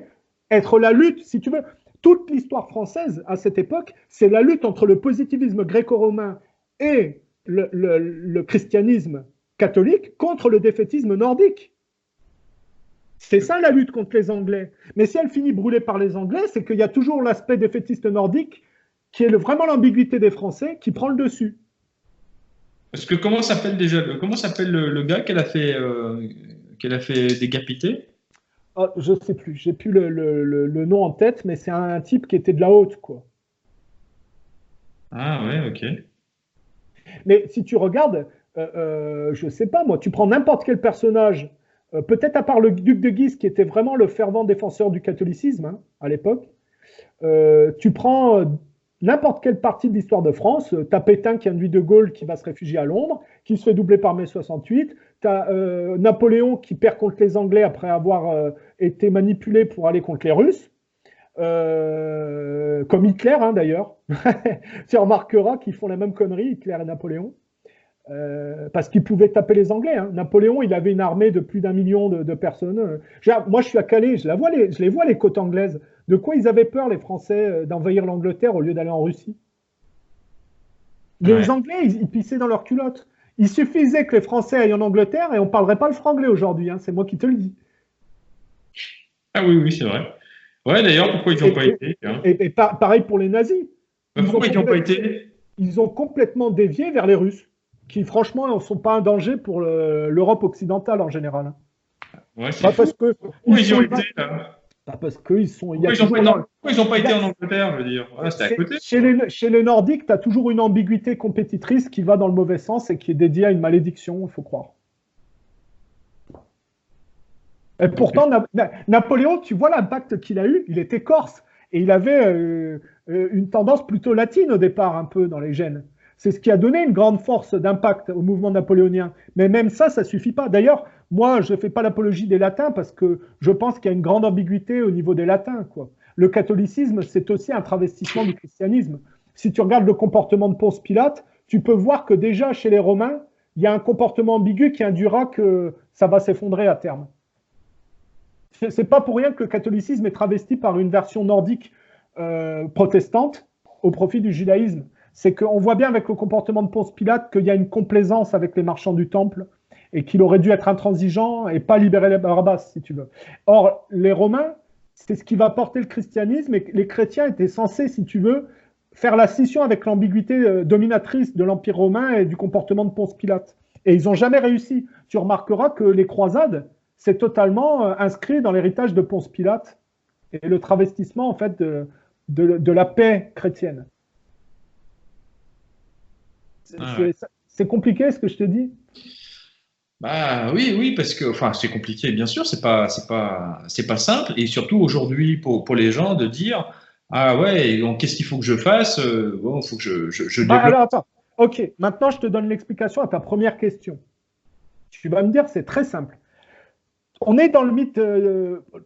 être la lutte, si tu veux. Toute l'histoire française à cette époque, c'est la lutte entre le positivisme gréco-romain et le christianisme catholique contre le défaitisme nordique. C'est ça la lutte contre les Anglais. Mais si elle finit brûlée par les Anglais, c'est qu'il y a toujours l'aspect défaitiste nordique qui est vraiment l'ambiguïté des Français qui prend le dessus. Parce que comment s'appelle le gars qu'elle a fait décapiter? Oh, je ne sais plus, j'ai plus le nom en tête, mais c'est un type qui était de la haute, quoi. Ah ouais, ok. Mais si tu regardes, je ne sais pas moi, tu prends n'importe quel personnage, peut-être à part le duc de Guise qui était vraiment le fervent défenseur du catholicisme, hein, à l'époque, tu prends n'importe quelle partie de l'histoire de France, tu as Pétain qui induit de Gaulle qui va se réfugier à Londres, qui se fait doubler par mai 68, tu as Napoléon qui perd contre les Anglais après avoir été manipulé pour aller contre les Russes, comme Hitler, hein, d'ailleurs. Tu remarqueras qu'ils font la même connerie, Hitler et Napoléon, parce qu'ils pouvaient taper les Anglais. Hein. Napoléon, il avait une armée de plus d'1 million de personnes. Moi, je suis à Calais, je les vois, les côtes anglaises. De quoi ils avaient peur, les Français, d'envahir l'Angleterre au lieu d'aller en Russie? Les Anglais, ils pissaient dans leurs culottes. Il suffisait que les Français aillent en Angleterre et on ne parlerait pas le franglais aujourd'hui. Hein. C'est moi qui te le dis. Ah oui, c'est vrai. Ouais, d'ailleurs, pourquoi ils n'ont pas été hein. Et pareil pour les nazis. Pourquoi ils n'ont pas été? Ils ont complètement dévié vers les Russes, qui franchement ne sont pas un danger pour l'Europe occidentale en général. Ouais, pas parce que pourquoi ils ont été là? Pas parce qu'ils sont. Pourquoi ils n'ont pas été en Angleterre, je veux dire voilà, c'était à côté. Chez les Nordiques, tu as toujours une ambiguïté compétitrice qui va dans le mauvais sens et qui est dédiée à une malédiction, il faut croire. Et pourtant, Napoléon, tu vois l'impact qu'il a eu, il était corse. Et il avait une tendance plutôt latine au départ, un peu dans les gènes. C'est ce qui a donné une grande force d'impact au mouvement napoléonien. Mais même ça ne suffit pas. D'ailleurs, moi, je ne fais pas l'apologie des latins parce que je pense qu'il y a une grande ambiguïté au niveau des latins, quoi. Le catholicisme, c'est aussi un travestissement du christianisme. Si tu regardes le comportement de Ponce Pilate, tu peux voir que déjà chez les Romains, il y a un comportement ambigu qui induira que ça va s'effondrer à terme. C'est pas pour rien que le catholicisme est travesti par une version nordique protestante au profit du judaïsme. C'est qu'on voit bien avec le comportement de Ponce Pilate qu'il y a une complaisance avec les marchands du temple et qu'il aurait dû être intransigeant et pas libérer les Barabbas, si tu veux. Or, les Romains, c'est ce qui va porter le christianisme et les chrétiens étaient censés, si tu veux, faire la scission avec l'ambiguïté dominatrice de l'Empire romain et du comportement de Ponce Pilate. Et ils n'ont jamais réussi. Tu remarqueras que les croisades, c'est totalement inscrit dans l'héritage de Ponce Pilate et le travestissement en fait de la paix chrétienne. C'est compliqué ce que je te dis? Bah oui, parce que enfin c'est compliqué, bien sûr, c'est pas simple, et surtout aujourd'hui pour les gens de dire ah ouais, donc qu'est-ce qu'il faut que je fasse? Bon, faut que je développe. Alors attends, ok, maintenant je te donne l'explication à ta première question. Tu vas me dire c'est très simple. On est dans le mythe,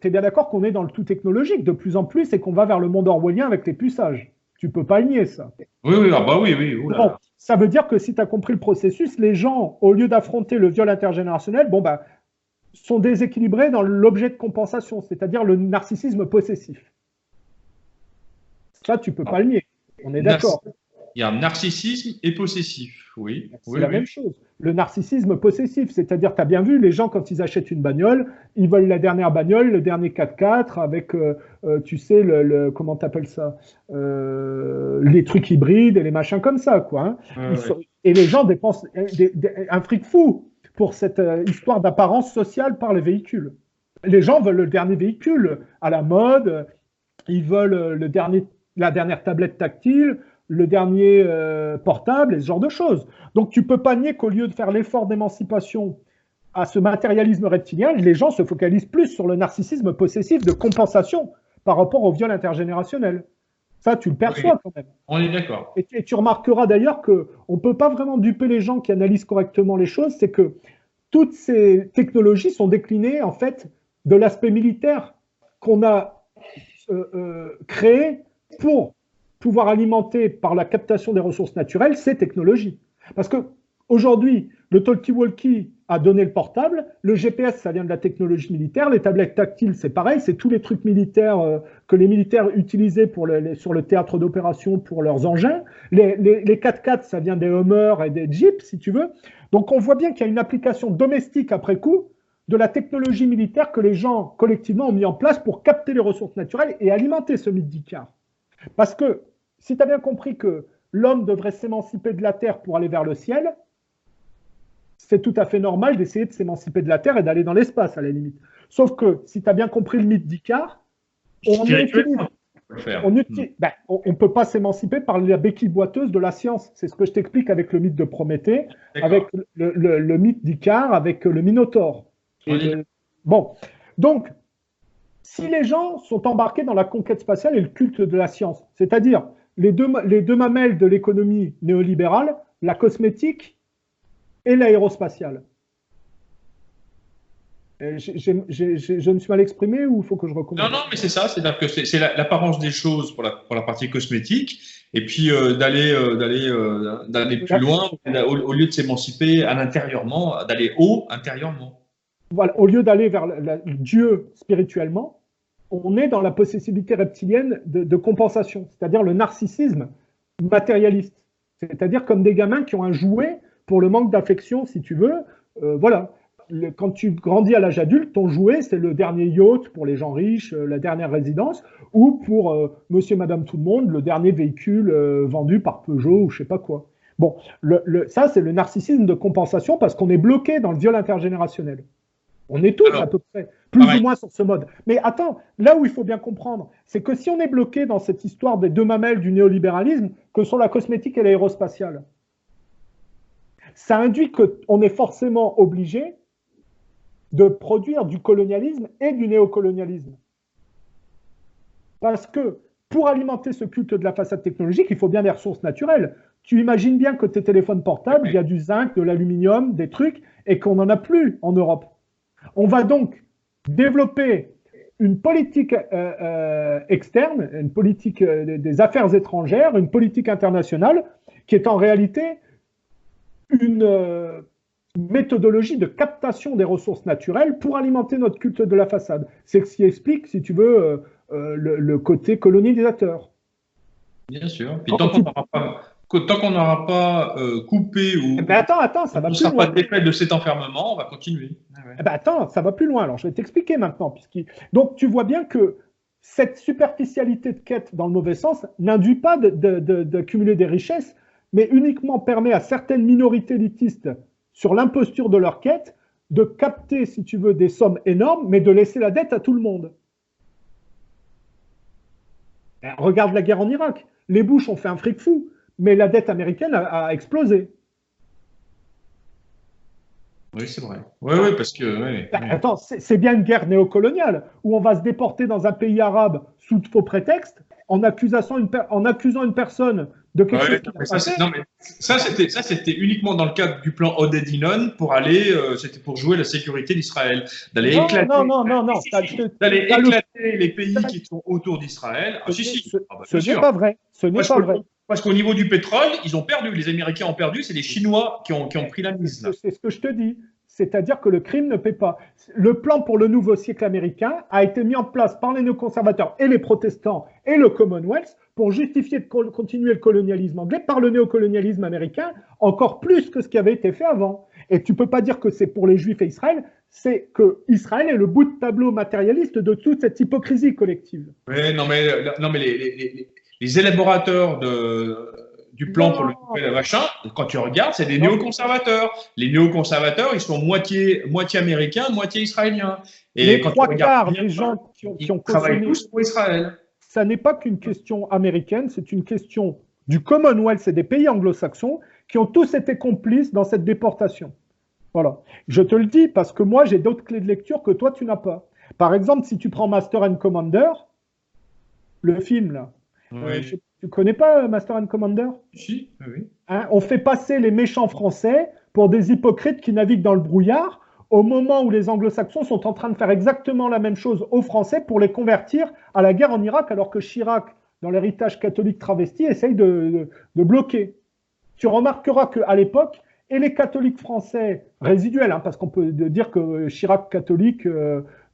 tu es bien d'accord qu'on est dans le tout technologique de plus en plus et qu'on va vers le monde orwellien avec les puçages. Tu peux pas le nier, ça. Oui, ah bah oui. Bon, ça veut dire que si tu as compris le processus, les gens, au lieu d'affronter le viol intergénérationnel, sont déséquilibrés dans l'objet de compensation, c'est-à-dire le narcissisme possessif. Ça, tu peux pas le nier. On est d'accord. Il y a narcissisme et possessif, oui. C'est la même chose. Le narcissisme possessif, c'est-à-dire, tu as bien vu, les gens, quand ils achètent une bagnole, ils veulent la dernière bagnole, le dernier 4x4, avec, tu sais, comment t'appelles ça, les trucs hybrides et les machins comme ça, quoi. Hein. Et les gens dépensent un fric fou pour cette histoire d'apparence sociale par les véhicules. Les gens veulent le dernier véhicule à la mode, ils veulent la dernière tablette tactile, le dernier portable et ce genre de choses. Donc tu ne peux pas nier qu'au lieu de faire l'effort d'émancipation à ce matérialisme reptilien, les gens se focalisent plus sur le narcissisme possessif de compensation par rapport au viol intergénérationnel. Ça, tu le perçois quand même. On est d'accord. Et tu remarqueras d'ailleurs qu'on ne peut pas vraiment duper les gens qui analysent correctement les choses, c'est que toutes ces technologies sont déclinées en fait de l'aspect militaire qu'on a créé pour pouvoir alimenter par la captation des ressources naturelles ces technologies. Parce que aujourd'hui, le talkie-walkie a donné le portable, le GPS, ça vient de la technologie militaire, les tablettes tactiles, c'est pareil, c'est tous les trucs militaires que les militaires utilisaient sur le théâtre d'opération pour leurs engins. Les 4x4, ça vient des Hummers et des Jeeps, si tu veux. Donc on voit bien qu'il y a une application domestique après coup de la technologie militaire que les gens collectivement ont mis en place pour capter les ressources naturelles et alimenter ce mythe d'Icare. Parce que, si tu as bien compris que l'homme devrait s'émanciper de la Terre pour aller vers le ciel, c'est tout à fait normal d'essayer de s'émanciper de la Terre et d'aller dans l'espace, à la limite. Sauf que, si tu as bien compris le mythe d'Icare, on ne peut pas s'émanciper par la béquille boiteuse de la science. C'est ce que je t'explique avec le mythe de Prométhée, avec le mythe d'Icare, avec le Minotaure. Bon, donc, si les gens sont embarqués dans la conquête spatiale et le culte de la science, c'est-à-dire les deux mamelles de l'économie néolibérale, la cosmétique et l'aérospatiale. Je me suis mal exprimé ou il faut que je recommence? Non, mais c'est ça, c'est-à-dire que c'est l'apparence des choses pour la partie cosmétique, et puis d'aller plus loin, au lieu de s'émanciper intérieurement, d'aller haut intérieurement. Voilà, au lieu d'aller vers Dieu spirituellement, on est dans la possibilité reptilienne de compensation, c'est-à-dire le narcissisme matérialiste. C'est-à-dire comme des gamins qui ont un jouet pour le manque d'affection, si tu veux. Voilà. Quand tu grandis à l'âge adulte, ton jouet, c'est le dernier yacht pour les gens riches, la dernière résidence, ou pour monsieur, madame, tout le monde, le dernier véhicule vendu par Peugeot ou je sais pas quoi. Bon, ça, c'est le narcissisme de compensation parce qu'on est bloqué dans le viol intergénérationnel. On est tous à peu près, plus ou moins sur ce mode. Mais attends, là où il faut bien comprendre, c'est que si on est bloqué dans cette histoire des deux mamelles du néolibéralisme, que sont la cosmétique et l'aérospatiale, ça induit qu'on est forcément obligé de produire du colonialisme et du néocolonialisme. Parce que pour alimenter ce culte de la façade technologique, il faut bien des ressources naturelles. Tu imagines bien que tes téléphones portables, il y a du zinc, de l'aluminium, des trucs, et qu'on n'en a plus en Europe. On va donc développer une politique externe, une politique des affaires étrangères, une politique internationale, qui est en réalité une méthodologie de captation des ressources naturelles pour alimenter notre culte de la façade. C'est ce qui explique, si tu veux, le côté colonisateur. Bien sûr. Puis tant qu'on n'aura pas coupé ou attends, ça va plus loin. Pas d'effet de cet enfermement, on va continuer. Attends, ça va plus loin. Alors, je vais t'expliquer maintenant. Donc, tu vois bien que cette superficialité de quête dans le mauvais sens n'induit pas d'accumuler des richesses, mais uniquement permet à certaines minorités élitistes sur l'imposture de leur quête de capter, si tu veux, des sommes énormes, mais de laisser la dette à tout le monde. Regarde la guerre en Irak. Les Bush ont fait un fric fou, mais la dette américaine a explosé. Oui, c'est vrai. Oui, parce que... Attends, c'est bien une guerre néocoloniale, où on va se déporter dans un pays arabe sous de faux prétextes, en accusant une personne de quelque chose qui n'a pas fait. Non, mais ça, c'était uniquement dans le cadre du plan Oded-Inon pour aller, c'était pour jouer la sécurité d'Israël, d'aller éclater les pays qui sont autour d'Israël. Ce n'est pas vrai. Ce n'est pas vrai. Parce qu'au niveau du pétrole, ils ont perdu. Les Américains ont perdu. C'est les Chinois qui ont pris la mise. C'est ce que je te dis. c'est-à-dire que le crime ne paie pas. Le plan pour le nouveau siècle américain a été mis en place par les néoconservateurs et les protestants et le Commonwealth pour justifier de continuer le colonialisme anglais par le néocolonialisme américain, encore plus que ce qui avait été fait avant. Et tu ne peux pas dire que c'est pour les Juifs et Israël, c'est que Israël est le bout de tableau matérialiste de toute cette hypocrisie collective. Oui, non, mais les élaborateurs du plan pour le nouvel machin, quand tu regardes, c'est des néoconservateurs. Les néoconservateurs, ils sont moitié américains, moitié israéliens. Et les quand trois tu regardes quarts bien, des gens qui ont travaillent tous pour Israël. Ça n'est pas qu'une question américaine, c'est une question du Commonwealth et des pays anglo-saxons qui ont tous été complices dans cette déportation. Voilà. Je te le dis parce que moi, j'ai d'autres clés de lecture que toi, tu n'as pas. Par exemple, si tu prends Master and Commander, le film, là, Oui. tu connais pas Master and Commander? Si, oui. Hein, on fait passer les méchants français pour des hypocrites qui naviguent dans le brouillard au moment où les anglo-saxons sont en train de faire exactement la même chose aux Français pour les convertir à la guerre en Irak, alors que Chirac, dans l'héritage catholique travesti, essaye de bloquer. Tu remarqueras qu'à l'époque, et les catholiques français résiduels, hein, parce qu'on peut dire que Chirac catholique,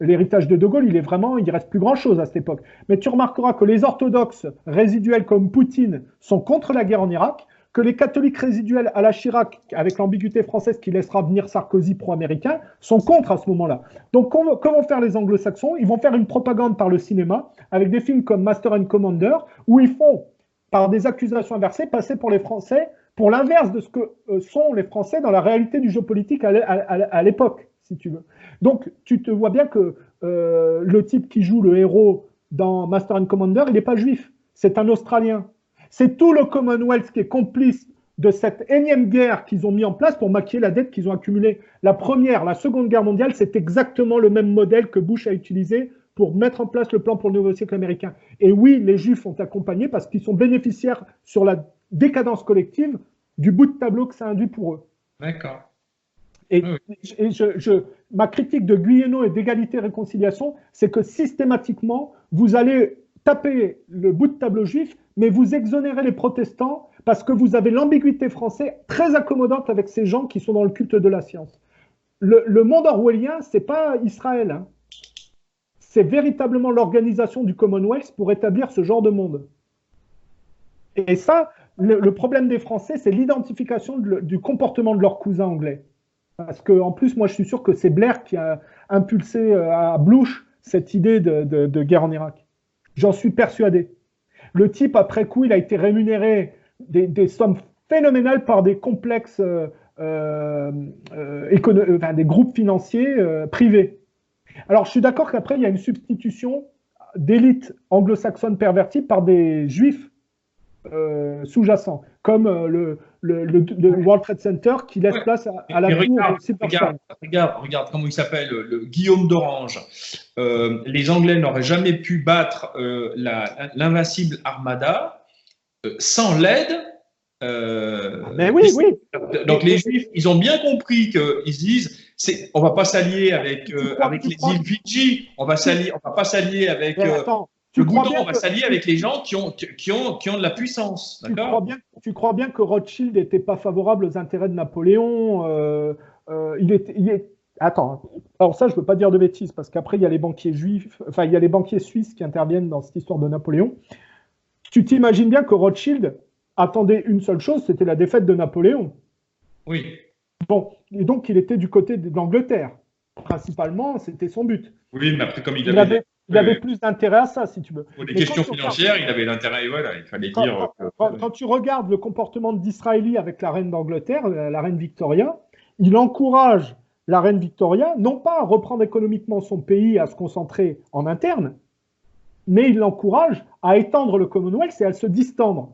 l'héritage de De Gaulle, il reste plus grand-chose à cette époque. Mais tu remarqueras que les orthodoxes résiduels comme Poutine sont contre la guerre en Irak, que les catholiques résiduels à la Chirac, avec l'ambiguïté française qui laissera venir Sarkozy pro-américain, sont contre à ce moment-là. Donc, que vont faire les anglo-saxons? Ils vont faire une propagande par le cinéma, avec des films comme Master and Commander, où ils font, par des accusations inversées, passer pour les Français, pour l'inverse de ce que sont les Français dans la réalité du jeu politique à l'époque, si tu veux. Donc, tu te vois bien que le type qui joue le héros dans Master and Commander, il n'est pas juif, c'est un Australien. C'est tout le Commonwealth qui est complice de cette énième guerre qu'ils ont mis en place pour maquiller la dette qu'ils ont accumulée. La première, la seconde guerre mondiale, c'est exactement le même modèle que Bush a utilisé pour mettre en place le plan pour le nouveau siècle américain. Et oui, les Juifs ont accompagné parce qu'ils sont bénéficiaires sur la décadence collective du bout de tableau que ça induit pour eux. D'accord. Et ma critique de Guyeno et d'égalité-réconciliation, c'est que systématiquement, vous allez taper le bout de tableau juif, mais vous exonérez les protestants parce que vous avez l'ambiguïté française très accommodante avec ces gens qui sont dans le culte de la science. Le monde orwellien, c'est pas Israël, hein. C'est véritablement l'organisation du Commonwealth pour établir ce genre de monde. Et ça, le problème des Français, c'est l'identification du comportement de leurs cousins anglais. Parce qu'en plus, moi, je suis sûr que c'est Blair qui a impulsé à Bush cette idée de guerre en Irak. J'en suis persuadé. Le type, après coup, il a été rémunéré des sommes phénoménales par des complexes, des groupes financiers privés. Alors, je suis d'accord qu'après, il y a une substitution d'élites anglo-saxonnes perverties par des juifs sous-jacents, comme le World Trade Center qui laisse place à la tour Silverstein. Regarde comment il s'appelle, le Guillaume d'Orange. Les Anglais n'auraient jamais pu battre l'invincible Armada sans l'aide. Mais oui. Donc les Juifs, ils ont bien compris qu'ils disent, on va pas s'allier avec les îles Fidji, on va pas s'allier avec le Bhoutan, on va s'allier avec les gens qui ont de la puissance. Tu crois bien que Rothschild n'était pas favorable aux intérêts de Napoléon? Attends, alors ça, je ne veux pas dire de bêtises, parce qu'après, il y a les banquiers juifs, enfin, il y a les banquiers suisses qui interviennent dans cette histoire de Napoléon. Tu t'imagines bien que Rothschild attendait une seule chose, c'était la défaite de Napoléon. Oui. Bon, et donc il était du côté de l'Angleterre. Principalement, c'était son but. Oui, mais après, comme il avait plus d'intérêt à ça, si tu veux. Pour les questions financières, il avait l'intérêt, voilà, il fallait dire. Quand tu regardes le comportement d'Israéli avec la reine d'Angleterre, la reine Victoria, il encourage la reine Victoria, non pas à reprendre économiquement son pays, à se concentrer en interne, mais il l'encourage à étendre le Commonwealth et à se distendre.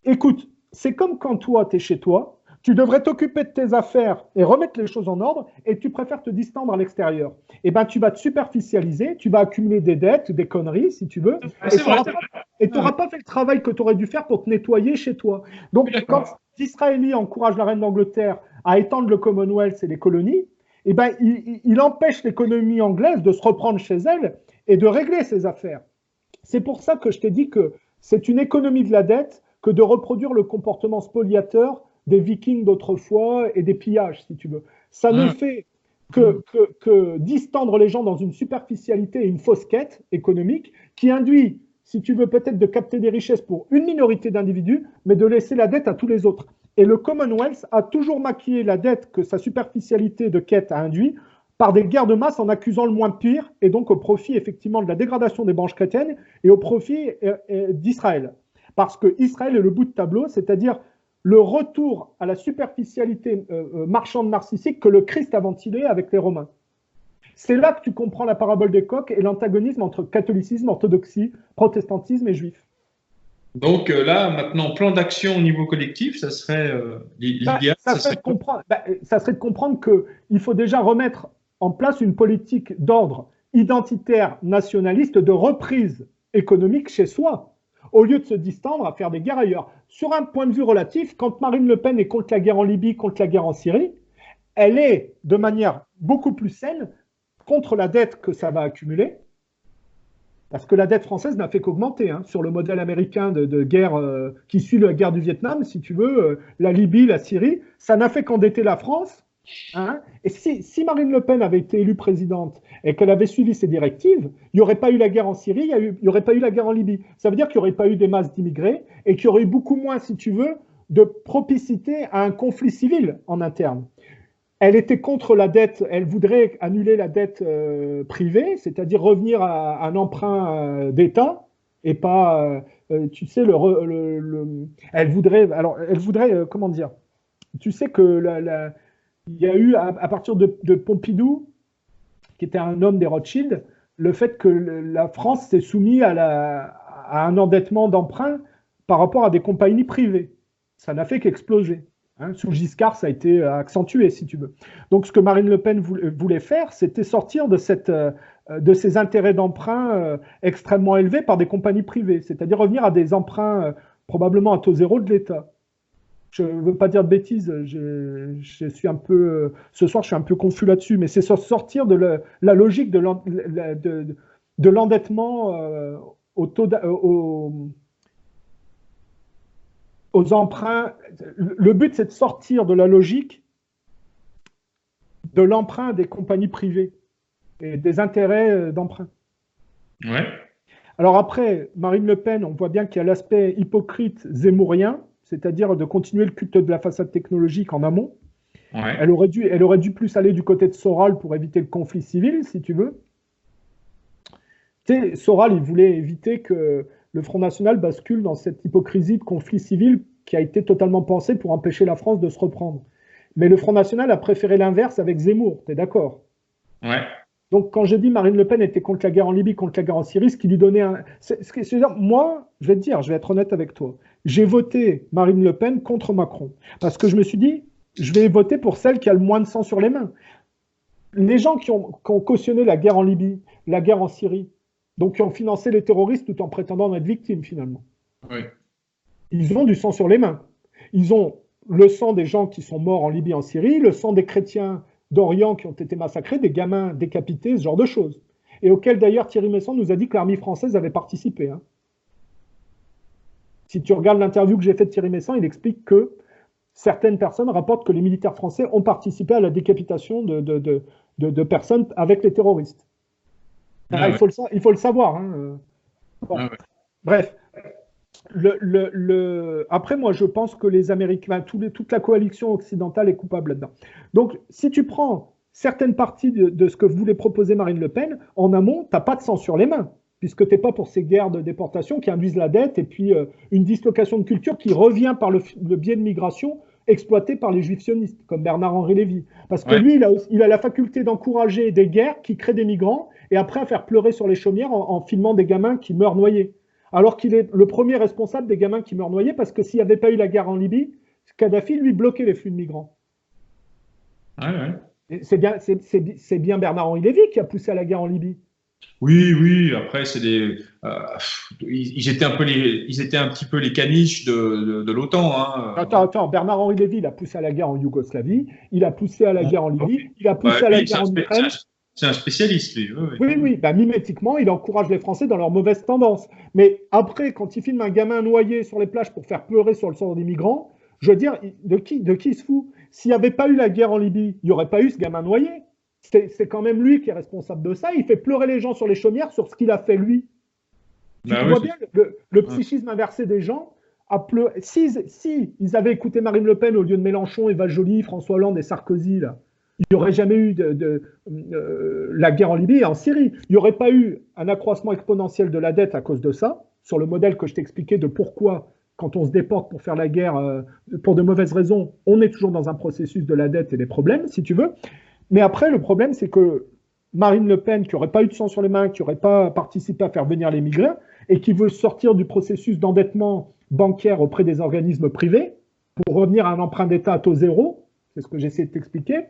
Écoute, c'est comme quand toi, tu es chez toi, tu devrais t'occuper de tes affaires et remettre les choses en ordre, et tu préfères te distendre à l'extérieur. Eh bien, tu vas te superficialiser, tu vas accumuler des dettes, des conneries, si tu veux, et tu n'auras pas fait le travail que tu aurais dû faire pour te nettoyer chez toi. Donc, quand l'Israéli encourage la reine d'Angleterre à étendre le Commonwealth et les colonies, eh ben, il empêche l'économie anglaise de se reprendre chez elle et de régler ses affaires. C'est pour ça que je t'ai dit que c'est une économie de la dette que de reproduire le comportement spoliateur des Vikings d'autrefois et des pillages, si tu veux. Ça ne fait que distendre les gens dans une superficialité et une fausse quête économique qui induit, si tu veux, peut-être de capter des richesses pour une minorité d'individus, mais de laisser la dette à tous les autres. Et le Commonwealth a toujours maquillé la dette que sa superficialité de quête a induit par des guerres de masse en accusant le moins pire, et donc au profit effectivement de la dégradation des branches chrétiennes et au profit d'Israël. Parce que Israël est le bout de tableau, c'est-à-dire le retour à la superficialité marchande narcissique que le Christ a ventilé avec les Romains. C'est là que tu comprends la parabole des coqs et l'antagonisme entre catholicisme, orthodoxie, protestantisme et juif. Donc là, maintenant, plan d'action au niveau collectif, ça serait l'idéal. Ça serait de comprendre qu'il faut déjà remettre en place une politique d'ordre identitaire nationaliste de reprise économique chez soi, au lieu de se distendre à faire des guerres ailleurs. Sur un point de vue relatif, quand Marine Le Pen est contre la guerre en Libye, contre la guerre en Syrie, elle est de manière beaucoup plus saine contre la dette que ça va accumuler, parce que la dette française n'a fait qu'augmenter, hein, sur le modèle américain de guerre qui suit la guerre du Vietnam, si tu veux, la Libye, la Syrie, ça n'a fait qu'endetter la France. Hein, et si Marine Le Pen avait été élue présidente et qu'elle avait suivi ses directives, il n'y aurait pas eu la guerre en Syrie, il n'y aurait pas eu la guerre en Libye. Ça veut dire qu'il n'y aurait pas eu des masses d'immigrés et qu'il y aurait eu beaucoup moins, si tu veux, de propicité à un conflit civil en interne. Elle était contre la dette, elle voudrait annuler la dette privée, c'est-à-dire revenir à un emprunt d'État et pas, tu sais, elle voudrait, comment dire, tu sais que il y a eu, à partir de Pompidou, qui était un homme des Rothschild, le fait que la France s'est soumise à un endettement d'emprunt par rapport à des compagnies privées. Ça n'a fait qu'exploser. Hein. Sous Giscard, ça a été accentué, si tu veux. Donc, ce que Marine Le Pen voulait faire, c'était sortir de ces intérêts d'emprunt extrêmement élevés par des compagnies privées, c'est-à-dire revenir à des emprunts probablement à taux zéro de l'État. Je ne veux pas dire de bêtises, je suis un peu, ce soir je suis un peu confus là-dessus, mais c'est sortir de la logique de l'endettement aux emprunts. Le but, c'est de sortir de la logique de l'emprunt des compagnies privées et des intérêts d'emprunt. Ouais. Alors après, Marine Le Pen, on voit bien qu'il y a l'aspect hypocrite zémourien, c'est-à-dire de continuer le culte de la façade technologique en amont. Ouais. Elle aurait dû plus aller du côté de Soral pour éviter le conflit civil, si tu veux. Tu sais, Soral, il voulait éviter que le Front National bascule dans cette hypocrisie de conflit civil qui a été totalement pensée pour empêcher la France de se reprendre. Mais le Front National a préféré l'inverse avec Zemmour, tu es d'accord? Ouais. Donc, quand je dis Marine Le Pen était contre la guerre en Libye, contre la guerre en Syrie, ce qui lui donnait moi, je vais te dire, je vais être honnête avec toi, j'ai voté Marine Le Pen contre Macron. Parce que je me suis dit, je vais voter pour celle qui a le moins de sang sur les mains. Les gens qui ont cautionné la guerre en Libye, la guerre en Syrie, donc qui ont financé les terroristes tout en prétendant en être victimes, finalement. Oui. Ils ont du sang sur les mains. Ils ont le sang des gens qui sont morts en Libye, en Syrie, le sang des chrétiens d'Orient qui ont été massacrés, des gamins décapités, ce genre de choses. Et auquel d'ailleurs Thierry Meyssan nous a dit que l'armée française avait participé. Hein. Si tu regardes l'interview que j'ai faite de Thierry Meyssan, il explique que certaines personnes rapportent que les militaires français ont participé à la décapitation de personnes avec les terroristes. Ah, ouais. il faut le savoir. Hein. Bon. Ah, ouais. Bref. Après, moi, je pense que les Américains, toute la coalition occidentale est coupable là-dedans. Donc, si tu prends certaines parties de ce que voulait proposer Marine Le Pen, en amont, tu n'as pas de sang sur les mains, puisque tu n'es pas pour ces guerres de déportation qui induisent la dette et puis une dislocation de culture qui revient par le biais de migration exploité par les juifs sionistes, comme Bernard-Henri Lévy. Parce que lui, il a la faculté d'encourager des guerres qui créent des migrants et après à faire pleurer sur les chaumières en filmant des gamins qui meurent noyés. Alors qu'il est le premier responsable des gamins qui meurent noyés, parce que s'il n'y avait pas eu la guerre en Libye, Kadhafi, lui, bloquait les flux de migrants. Ouais. C'est bien Bernard-Henri Lévy qui a poussé à la guerre en Libye. Oui, après, c'est ils étaient un petit peu les caniches de l'OTAN. Hein. Attends, Bernard-Henri Lévy, il a poussé à la guerre en Yougoslavie, il a poussé à la guerre en Libye, il a poussé à la guerre en Ukraine. C'est un spécialiste, lui. Oui. Bah, mimétiquement, il encourage les Français dans leurs mauvaises tendances. Mais après, quand il filme un gamin noyé sur les plages pour faire pleurer sur le sang des migrants, Je veux dire, de qui il se fout? S'il n'y avait pas eu la guerre en Libye, il n'y aurait pas eu ce gamin noyé. C'est quand même lui qui est responsable de ça. Il fait pleurer les gens sur les chaumières sur ce qu'il a fait lui. Tu vois bien le psychisme inversé des gens. Si ils avaient écouté Marine Le Pen au lieu de Mélenchon, Eva Joly, François Hollande et Sarkozy, là, il n'y aurait jamais eu la guerre en Libye et en Syrie. Il n'y aurait pas eu un accroissement exponentiel de la dette à cause de ça, sur le modèle que je t'expliquais de pourquoi, quand on se déporte pour faire la guerre pour de mauvaises raisons, on est toujours dans un processus de la dette et des problèmes, si tu veux. Mais après, le problème, c'est que Marine Le Pen, qui n'aurait pas eu de sang sur les mains, qui n'aurait pas participé à faire venir les migrants, et qui veut sortir du processus d'endettement bancaire auprès des organismes privés, pour revenir à un emprunt d'État à taux zéro, c'est ce que j'essaie de t'expliquer.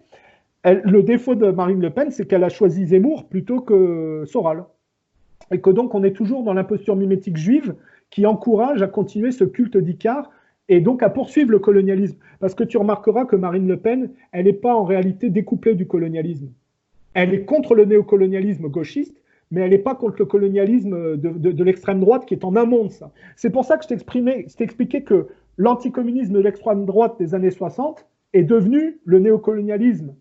Le défaut de Marine Le Pen, c'est qu'elle a choisi Zemmour plutôt que Soral. Et que donc on est toujours dans l'imposture mimétique juive qui encourage à continuer ce culte d'Icare et donc à poursuivre le colonialisme. Parce que tu remarqueras que Marine Le Pen, elle n'est pas en réalité découplée du colonialisme. Elle est contre le néocolonialisme gauchiste, mais elle n'est pas contre le colonialisme de l'extrême droite qui est en amont de ça. C'est pour ça que je t'ai expliqué que l'anticommunisme de l'extrême droite des années 60 est devenu le néocolonialisme,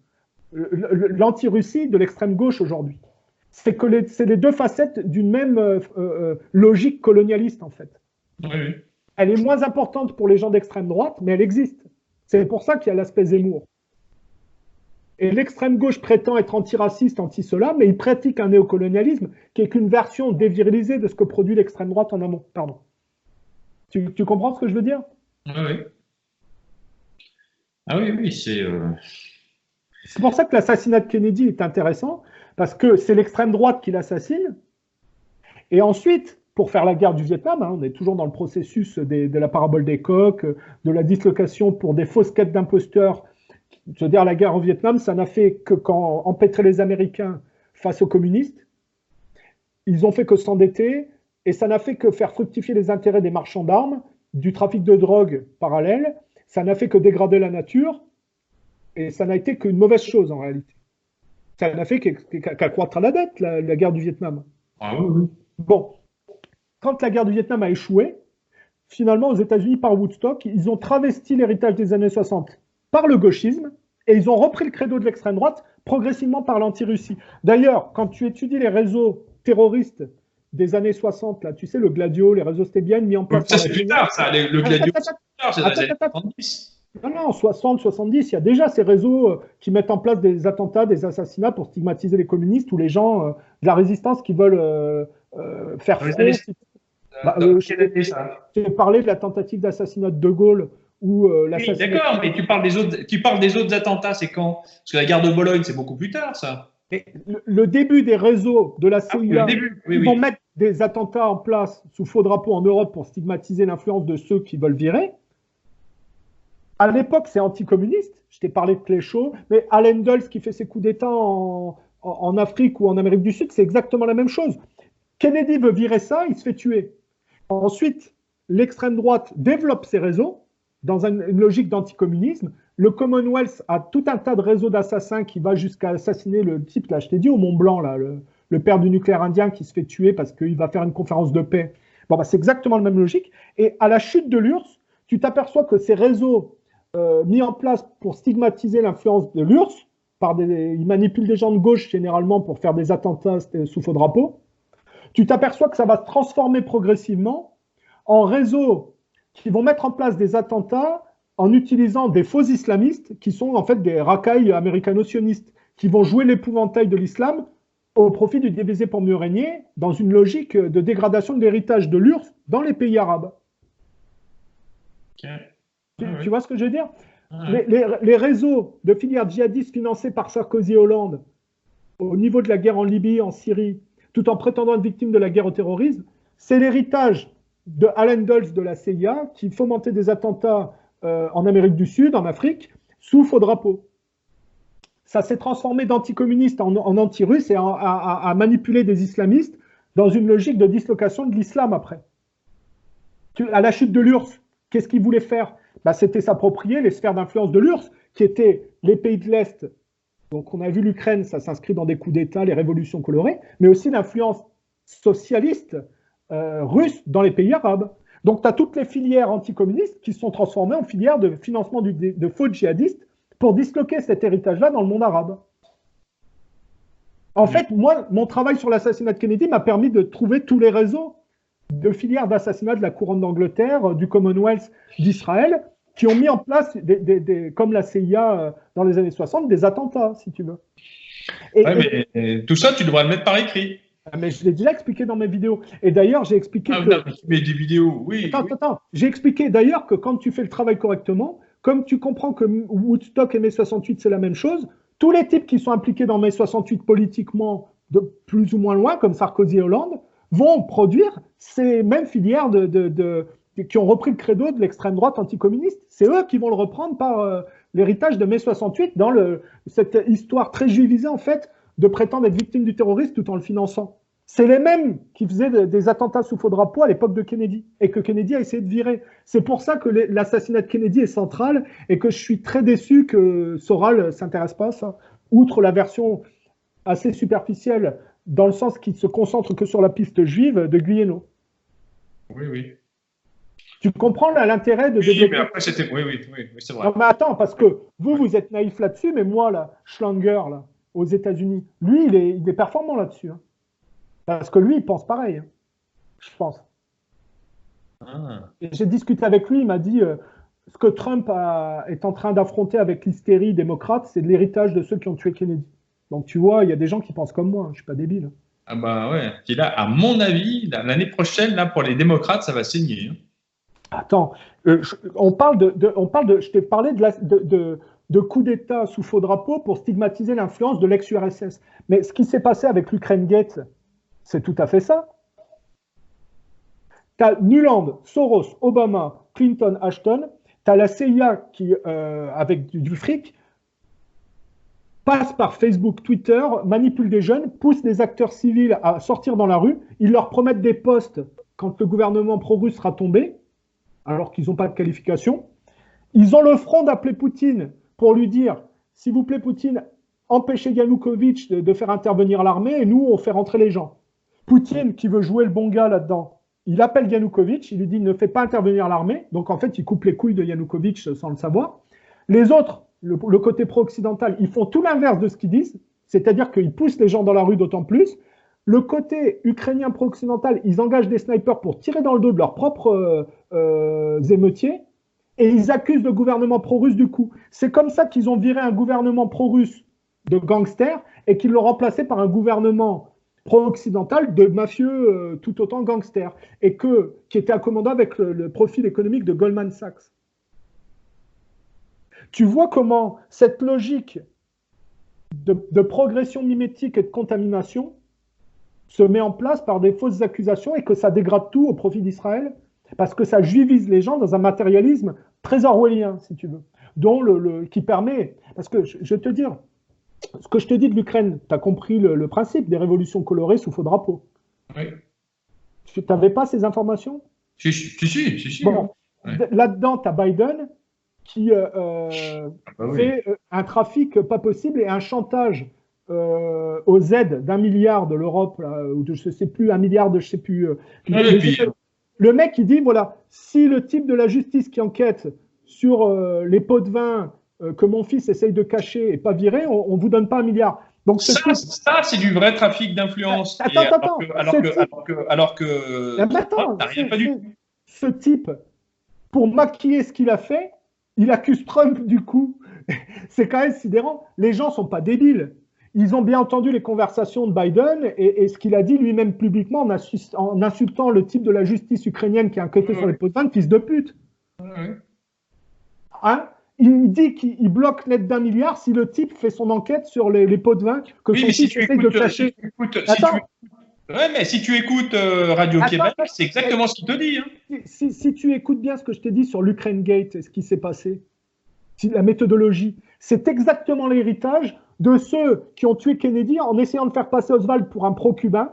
l'anti-Russie de l'extrême gauche aujourd'hui. C'est les deux facettes d'une même logique colonialiste, en fait. Oui. Elle est moins importante pour les gens d'extrême droite, mais elle existe. C'est pour ça qu'il y a l'aspect Zemmour. Et l'extrême gauche prétend être antiraciste, anti-cela, mais il pratique un néocolonialisme qui est qu'une version dévirilisée de ce que produit l'extrême droite en amont. Pardon. Tu comprends ce que je veux dire? Oui. Ah oui, c'est... C'est pour ça que l'assassinat de Kennedy est intéressant, parce que c'est l'extrême droite qui l'assassine. Et ensuite, pour faire la guerre du Vietnam, on est toujours dans le processus de la parabole des coqs, de la dislocation pour des fausses quêtes d'imposteurs. Je veux dire, la guerre au Vietnam, ça n'a fait que quand empêtrer les Américains face aux communistes, ils ont fait que s'endetter, et ça n'a fait que faire fructifier les intérêts des marchands d'armes, du trafic de drogue parallèle, ça n'a fait que dégrader la nature, et ça n'a été qu'une mauvaise chose en réalité. Ça n'a fait qu'accroître la dette, la guerre du Vietnam. Ah oui. Bon, quand la guerre du Vietnam a échoué, finalement aux États-Unis par Woodstock, ils ont travesti l'héritage des années 60 par le gauchisme, et ils ont repris le credo de l'extrême droite progressivement par l'anti-Russie. D'ailleurs, quand tu étudies les réseaux terroristes des années 60, là, tu sais, le Gladio, les réseaux stébiennes mis en place... Ça, c'est plus tard, ça, le Gladio, c'est plus tard, c'est dans les années 70. Non, 60, 70, il y a déjà ces réseaux qui mettent en place des attentats, des assassinats pour stigmatiser les communistes ou les gens de la résistance qui veulent faire front. J'ai parlé de la tentative d'assassinat de De Gaulle ou l'assassinat... Oui, d'accord, mais tu parles des autres attentats, c'est quand? Parce que la guerre de Bologne, c'est beaucoup plus tard, ça. Et le début des réseaux de la CIA, ils vont mettre des attentats en place sous faux drapeau en Europe pour stigmatiser l'influence de ceux qui veulent virer. À l'époque, c'est anticommuniste. Je t'ai parlé de Cléchot, mais Allen Dulles qui fait ses coups d'État en Afrique ou en Amérique du Sud, c'est exactement la même chose. Kennedy veut virer ça, il se fait tuer. Ensuite, l'extrême droite développe ses réseaux dans une logique d'anticommunisme. Le Commonwealth a tout un tas de réseaux d'assassins qui va jusqu'à assassiner le type, là, je t'ai dit, au Mont Blanc, là, le père du nucléaire indien qui se fait tuer parce qu'il va faire une conférence de paix. Bon, c'est exactement la même logique. Et à la chute de l'URSS, tu t'aperçois que ces réseaux mis en place pour stigmatiser l'influence de l'URSS, ils manipulent des gens de gauche généralement pour faire des attentats sous faux drapeau, tu t'aperçois que ça va se transformer progressivement en réseaux qui vont mettre en place des attentats en utilisant des faux islamistes qui sont en fait des racailles américano-sionistes, qui vont jouer l'épouvantail de l'islam au profit du diviser pour mieux régner dans une logique de dégradation de l'héritage de l'URSS dans les pays arabes. Okay. Tu vois ce que je veux dire? Les réseaux de filières djihadistes financés par Sarkozy et Hollande au niveau de la guerre en Libye, en Syrie, tout en prétendant être victime de la guerre au terrorisme, c'est l'héritage de Allen Dulles de la CIA qui fomentait des attentats en Amérique du Sud, en Afrique, sous faux drapeau. Ça s'est transformé d'anticommuniste en anti-russe et à manipuler des islamistes dans une logique de dislocation de l'islam après. À la chute de l'URSS, qu'est-ce qu'ils voulaient faire? C'était s'approprier les sphères d'influence de l'URSS, qui étaient les pays de l'Est. Donc on a vu l'Ukraine, ça s'inscrit dans des coups d'État, les révolutions colorées, mais aussi l'influence socialiste russe dans les pays arabes. Donc, tu as toutes les filières anticommunistes qui se sont transformées en filières de financement de faux djihadistes pour disloquer cet héritage-là dans le monde arabe. En fait, moi, mon travail sur l'assassinat de Kennedy m'a permis de trouver tous les réseaux de filières d'assassinat de la couronne d'Angleterre, du Commonwealth, d'Israël, qui ont mis en place, comme la CIA dans les années 60, des attentats, si tu veux. Mais tout ça, tu devrais le mettre par écrit. Mais je l'ai déjà expliqué dans mes vidéos. Et d'ailleurs, j'ai expliqué que... Non, mais tu mets des vidéos, oui. Attends. J'ai expliqué d'ailleurs que quand tu fais le travail correctement, comme tu comprends que Woodstock et mai 68, c'est la même chose, tous les types qui sont impliqués dans mai 68 politiquement, de plus ou moins loin, comme Sarkozy et Hollande, vont produire ces mêmes filières qui ont repris le credo de l'extrême droite anticommuniste. C'est eux qui vont le reprendre par l'héritage de mai 68 dans cette histoire très juivisée, en fait, de prétendre être victime du terrorisme tout en le finançant. C'est les mêmes qui faisaient des attentats sous faux drapeau à l'époque de Kennedy et que Kennedy a essayé de virer. C'est pour ça que l'assassinat de Kennedy est central et que je suis très déçu que Soral ne s'intéresse pas à ça. Outre la version assez superficielle, dans le sens qu'il se concentre que sur la piste juive de Guyeno. Oui. Tu comprends l'intérêt de... Oui, mais après c'était... Oui, c'est vrai. Non, mais attends, parce que vous êtes naïf là-dessus, mais moi, là, Schlanger, là, aux États-Unis, lui, il est performant là-dessus. Hein. Parce que lui, il pense pareil. Hein. Je pense. Et j'ai discuté avec lui, il m'a dit ce que Trump est en train d'affronter avec l'hystérie démocrate, c'est de l'héritage de ceux qui ont tué Kennedy. Donc tu vois, il y a des gens qui pensent comme moi, je ne suis pas débile. Ah bah ouais. Et là, à mon avis, l'année prochaine, là, pour les démocrates, ça va saigner. Hein. Attends, on parle je t'ai parlé de coup d'État sous faux drapeau pour stigmatiser l'influence de l'ex-URSS. Mais ce qui s'est passé avec l'Ukraine Gate, c'est tout à fait ça. Tu as Nuland, Soros, Obama, Clinton, Ashton. Tu as la CIA qui, avec du fric, passe par Facebook, Twitter, manipule des jeunes, pousse des acteurs civils à sortir dans la rue. Ils leur promettent des postes quand le gouvernement pro-russe sera tombé, alors qu'ils n'ont pas de qualification. Ils ont le front d'appeler Poutine pour lui dire « S'il vous plaît, Poutine, empêchez Yanukovych de faire intervenir l'armée et nous, on fait rentrer les gens. » Poutine, qui veut jouer le bon gars là-dedans, il appelle Yanukovych, il lui dit « Ne fais pas intervenir l'armée ». Donc, en fait, il coupe les couilles de Yanukovych sans le savoir. Les autres, le côté pro-occidental, ils font tout l'inverse de ce qu'ils disent, c'est-à-dire qu'ils poussent les gens dans la rue d'autant plus. Le côté ukrainien pro-occidental, ils engagent des snipers pour tirer dans le dos de leurs propres émeutiers et ils accusent le gouvernement pro-russe du coup. C'est comme ça qu'ils ont viré un gouvernement pro-russe de gangsters et qu'ils l'ont remplacé par un gouvernement pro-occidental de mafieux tout autant gangsters et qui était accommodé avec le profil économique de Goldman Sachs. Tu vois comment cette logique de progression mimétique et de contamination se met en place par des fausses accusations et que ça dégrade tout au profit d'Israël parce que ça juivise les gens dans un matérialisme très orwellien, si tu veux, qui permet... Parce que je vais te dire, ce que je te dis de l'Ukraine, tu as compris le principe des révolutions colorées sous faux drapeau. Oui. Tu n'avais pas ces informations? Si. Bon, là-dedans, tu as Biden qui fait un trafic pas possible et un chantage aux aides d'1 milliard de l'Europe, ou de je sais plus, 1 milliard de je sais plus. Le mec, il dit, voilà, si le type de la justice qui enquête sur les pots de vin que mon fils essaye de cacher et pas viré, on vous donne pas 1 milliard. Donc ça, c'est du vrai trafic d'influence. Attends. Alors que t'arrives pas du tout. Ce type, pour maquiller ce qu'il a fait, il accuse Trump du coup. C'est quand même sidérant. Les gens sont pas débiles. Ils ont bien entendu les conversations de Biden et ce qu'il a dit lui-même publiquement en insultant le type de la justice ukrainienne qui a enquêté sur les pots de vin, fils de pute. Hein? Il dit qu'il bloque l'aide d'1 milliard si le type fait son enquête sur les pots de vin que son fils essaie de cacher. Mais si tu écoutes Radio-Québec, c'est exactement ce qu'il te dit. Hein. Si tu écoutes bien ce que je t'ai dit sur l'Ukraine Gate et ce qui s'est passé, la méthodologie, c'est exactement l'héritage de ceux qui ont tué Kennedy en essayant de faire passer Oswald pour un pro-cubain,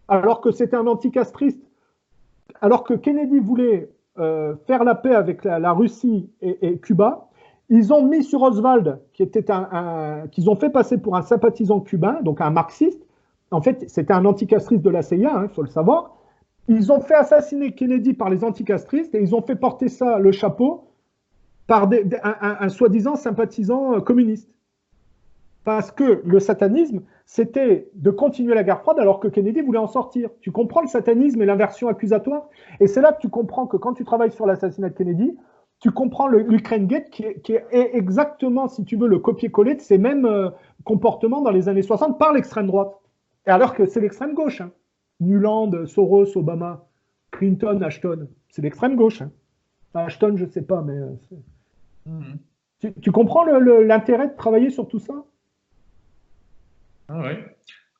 alors que c'était un anticastriste, alors que Kennedy voulait faire la paix avec la Russie et Cuba. Ils ont mis sur Oswald, qu'ils ont fait passer pour un sympathisant cubain, donc un marxiste. En fait, c'était un anticastriste de la CIA, il faut le savoir. ils ont fait assassiner Kennedy par les anticastristes et ils ont fait porter ça, le chapeau, par un soi-disant sympathisant communiste. Parce que le satanisme, c'était de continuer la guerre froide alors que Kennedy voulait en sortir. Tu comprends le satanisme et l'inversion accusatoire? Et c'est là que tu comprends que quand tu travailles sur l'assassinat de Kennedy, tu comprends l'Ukraine Gate qui est exactement, si tu veux, le copier-coller de ces mêmes comportements dans les années 60 par l'extrême droite. Et alors que c'est l'extrême gauche. Hein. Nuland, Soros, Obama, Clinton, Ashton. C'est l'extrême gauche. Hein. Ashton, je ne sais pas, mais... Tu comprends l'intérêt de travailler sur tout ça? Ah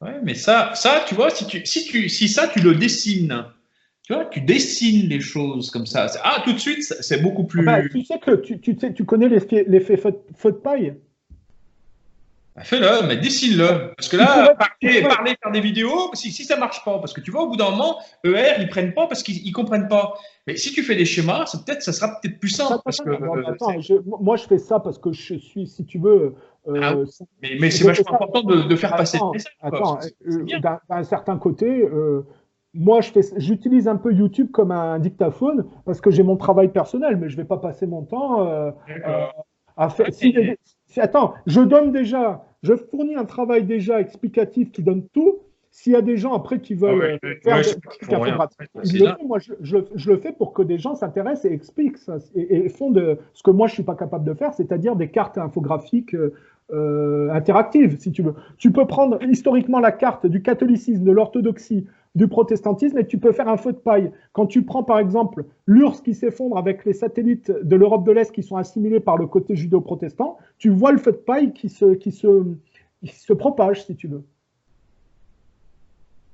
ouais, mais ça, tu vois, si ça, tu le dessines, tu vois, tu dessines les choses comme ça. Tout de suite, c'est beaucoup plus. Tu sais que tu connais l'effet feu de paille. Fais-le, mais dessine-le. Parce que là, parler, faire des vidéos, si ça marche pas, parce que tu vois, au bout d'un moment, ER, ils prennent pas parce qu'ils comprennent pas. Mais si tu fais des schémas, ça sera peut-être plus simple. Moi, je fais ça parce que je suis, si tu veux. Mais c'est vachement important de faire passer le message. D'un certain côté, moi, j'utilise un peu YouTube comme un dictaphone parce que j'ai mon travail personnel, mais je ne vais pas passer mon temps à faire. Attends, je fournis un travail déjà explicatif qui donne tout. S'il y a des gens après qui veulent faire moi je le fais pour que des gens s'intéressent et expliquent ça et font de ce que moi je suis pas capable de faire, c'est-à-dire des cartes infographiques interactives, si tu veux. Tu peux prendre historiquement la carte du catholicisme, de l'orthodoxie, du protestantisme et tu peux faire un feu de paille. Quand tu prends par exemple l'URSS qui s'effondre avec les satellites de l'Europe de l'Est qui sont assimilés par le côté judéo-protestant, tu vois le feu de paille qui se propage, si tu veux.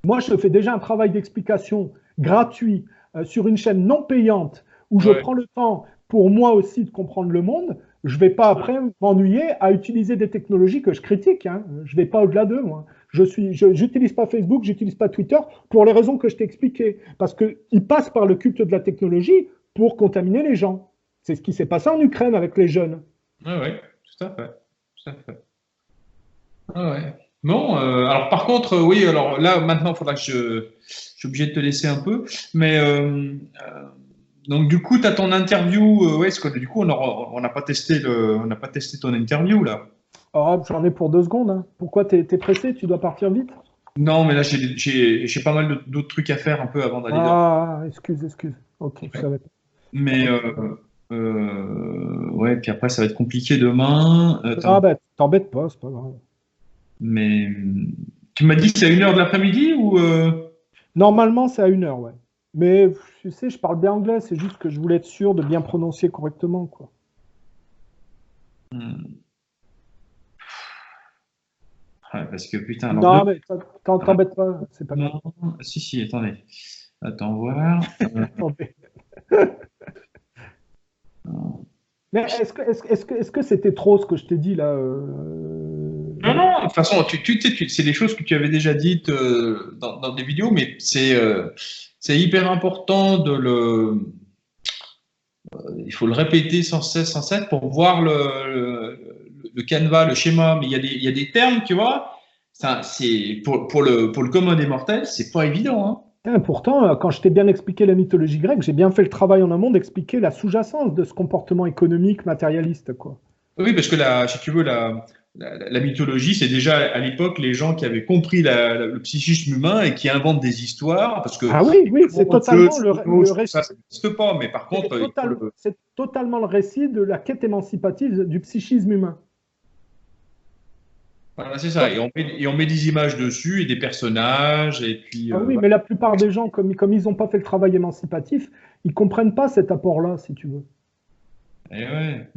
Moi, je fais déjà un travail d'explication gratuit sur une chaîne non payante où je prends le temps pour moi aussi de comprendre le monde. Je ne vais pas après m'ennuyer à utiliser des technologies que je critique. Hein. Je ne vais pas au-delà d'eux, moi. Je n'utilise pas Facebook, je n'utilise pas Twitter pour les raisons que je t'ai expliquées. Parce qu'ils passent par le culte de la technologie pour contaminer les gens. C'est ce qui s'est passé en Ukraine avec les jeunes. Oui, tout à fait. Tout à fait. Ouais. Bon, alors par contre, oui, alors là, maintenant, il faudra que je suis obligé de te laisser un peu. Mais donc, du coup, tu as ton interview. Parce que du coup, on n'a pas testé ton interview, là. Oh, j'en ai pour 2 secondes. Hein. Pourquoi t'es pressé? Tu dois partir vite? Non, mais là, j'ai pas mal d'autres trucs à faire un peu avant d'aller là. Excuse. Ok, je savais pas. Mais ouais, puis après, ça va être compliqué demain. T'embête pas, c'est pas grave. Mais tu m'as dit que c'est à 1h de l'après-midi ou Normalement, c'est à 1h, ouais. Mais tu sais, je parle bien anglais, c'est juste que je voulais être sûr de bien prononcer correctement, quoi. Ouais, parce que putain. Non, mais t'embête pas, c'est pas grave. Si, attendez. Attends, voir. Mais est-ce que c'était trop ce que je t'ai dit là Non, de toute façon, c'est des choses que tu avais déjà dites dans des vidéos, mais c'est hyper important il faut le répéter sans cesse pour voir le canevas, le schéma. Mais il y a des termes, tu vois, c'est pour le commun des mortels, c'est pas évident. Hein. Pourtant, quand je t'ai bien expliqué la mythologie grecque, j'ai bien fait le travail en amont d'expliquer la sous-jacence de ce comportement économique matérialiste, quoi. Oui, parce que si tu veux, la mythologie, c'est déjà à l'époque les gens qui avaient compris le psychisme humain et qui inventent des histoires. Parce que oui, c'est totalement le récit. Ça n'existe pas, mais par contre. C'est totalement le récit de la quête émancipative du psychisme humain. Voilà, c'est ça. Et on met des images dessus et des personnages. Et puis, oui, mais la plupart des gens, comme ils n'ont pas fait le travail émancipatif, ils ne comprennent pas cet apport-là, si tu veux. Et ouais.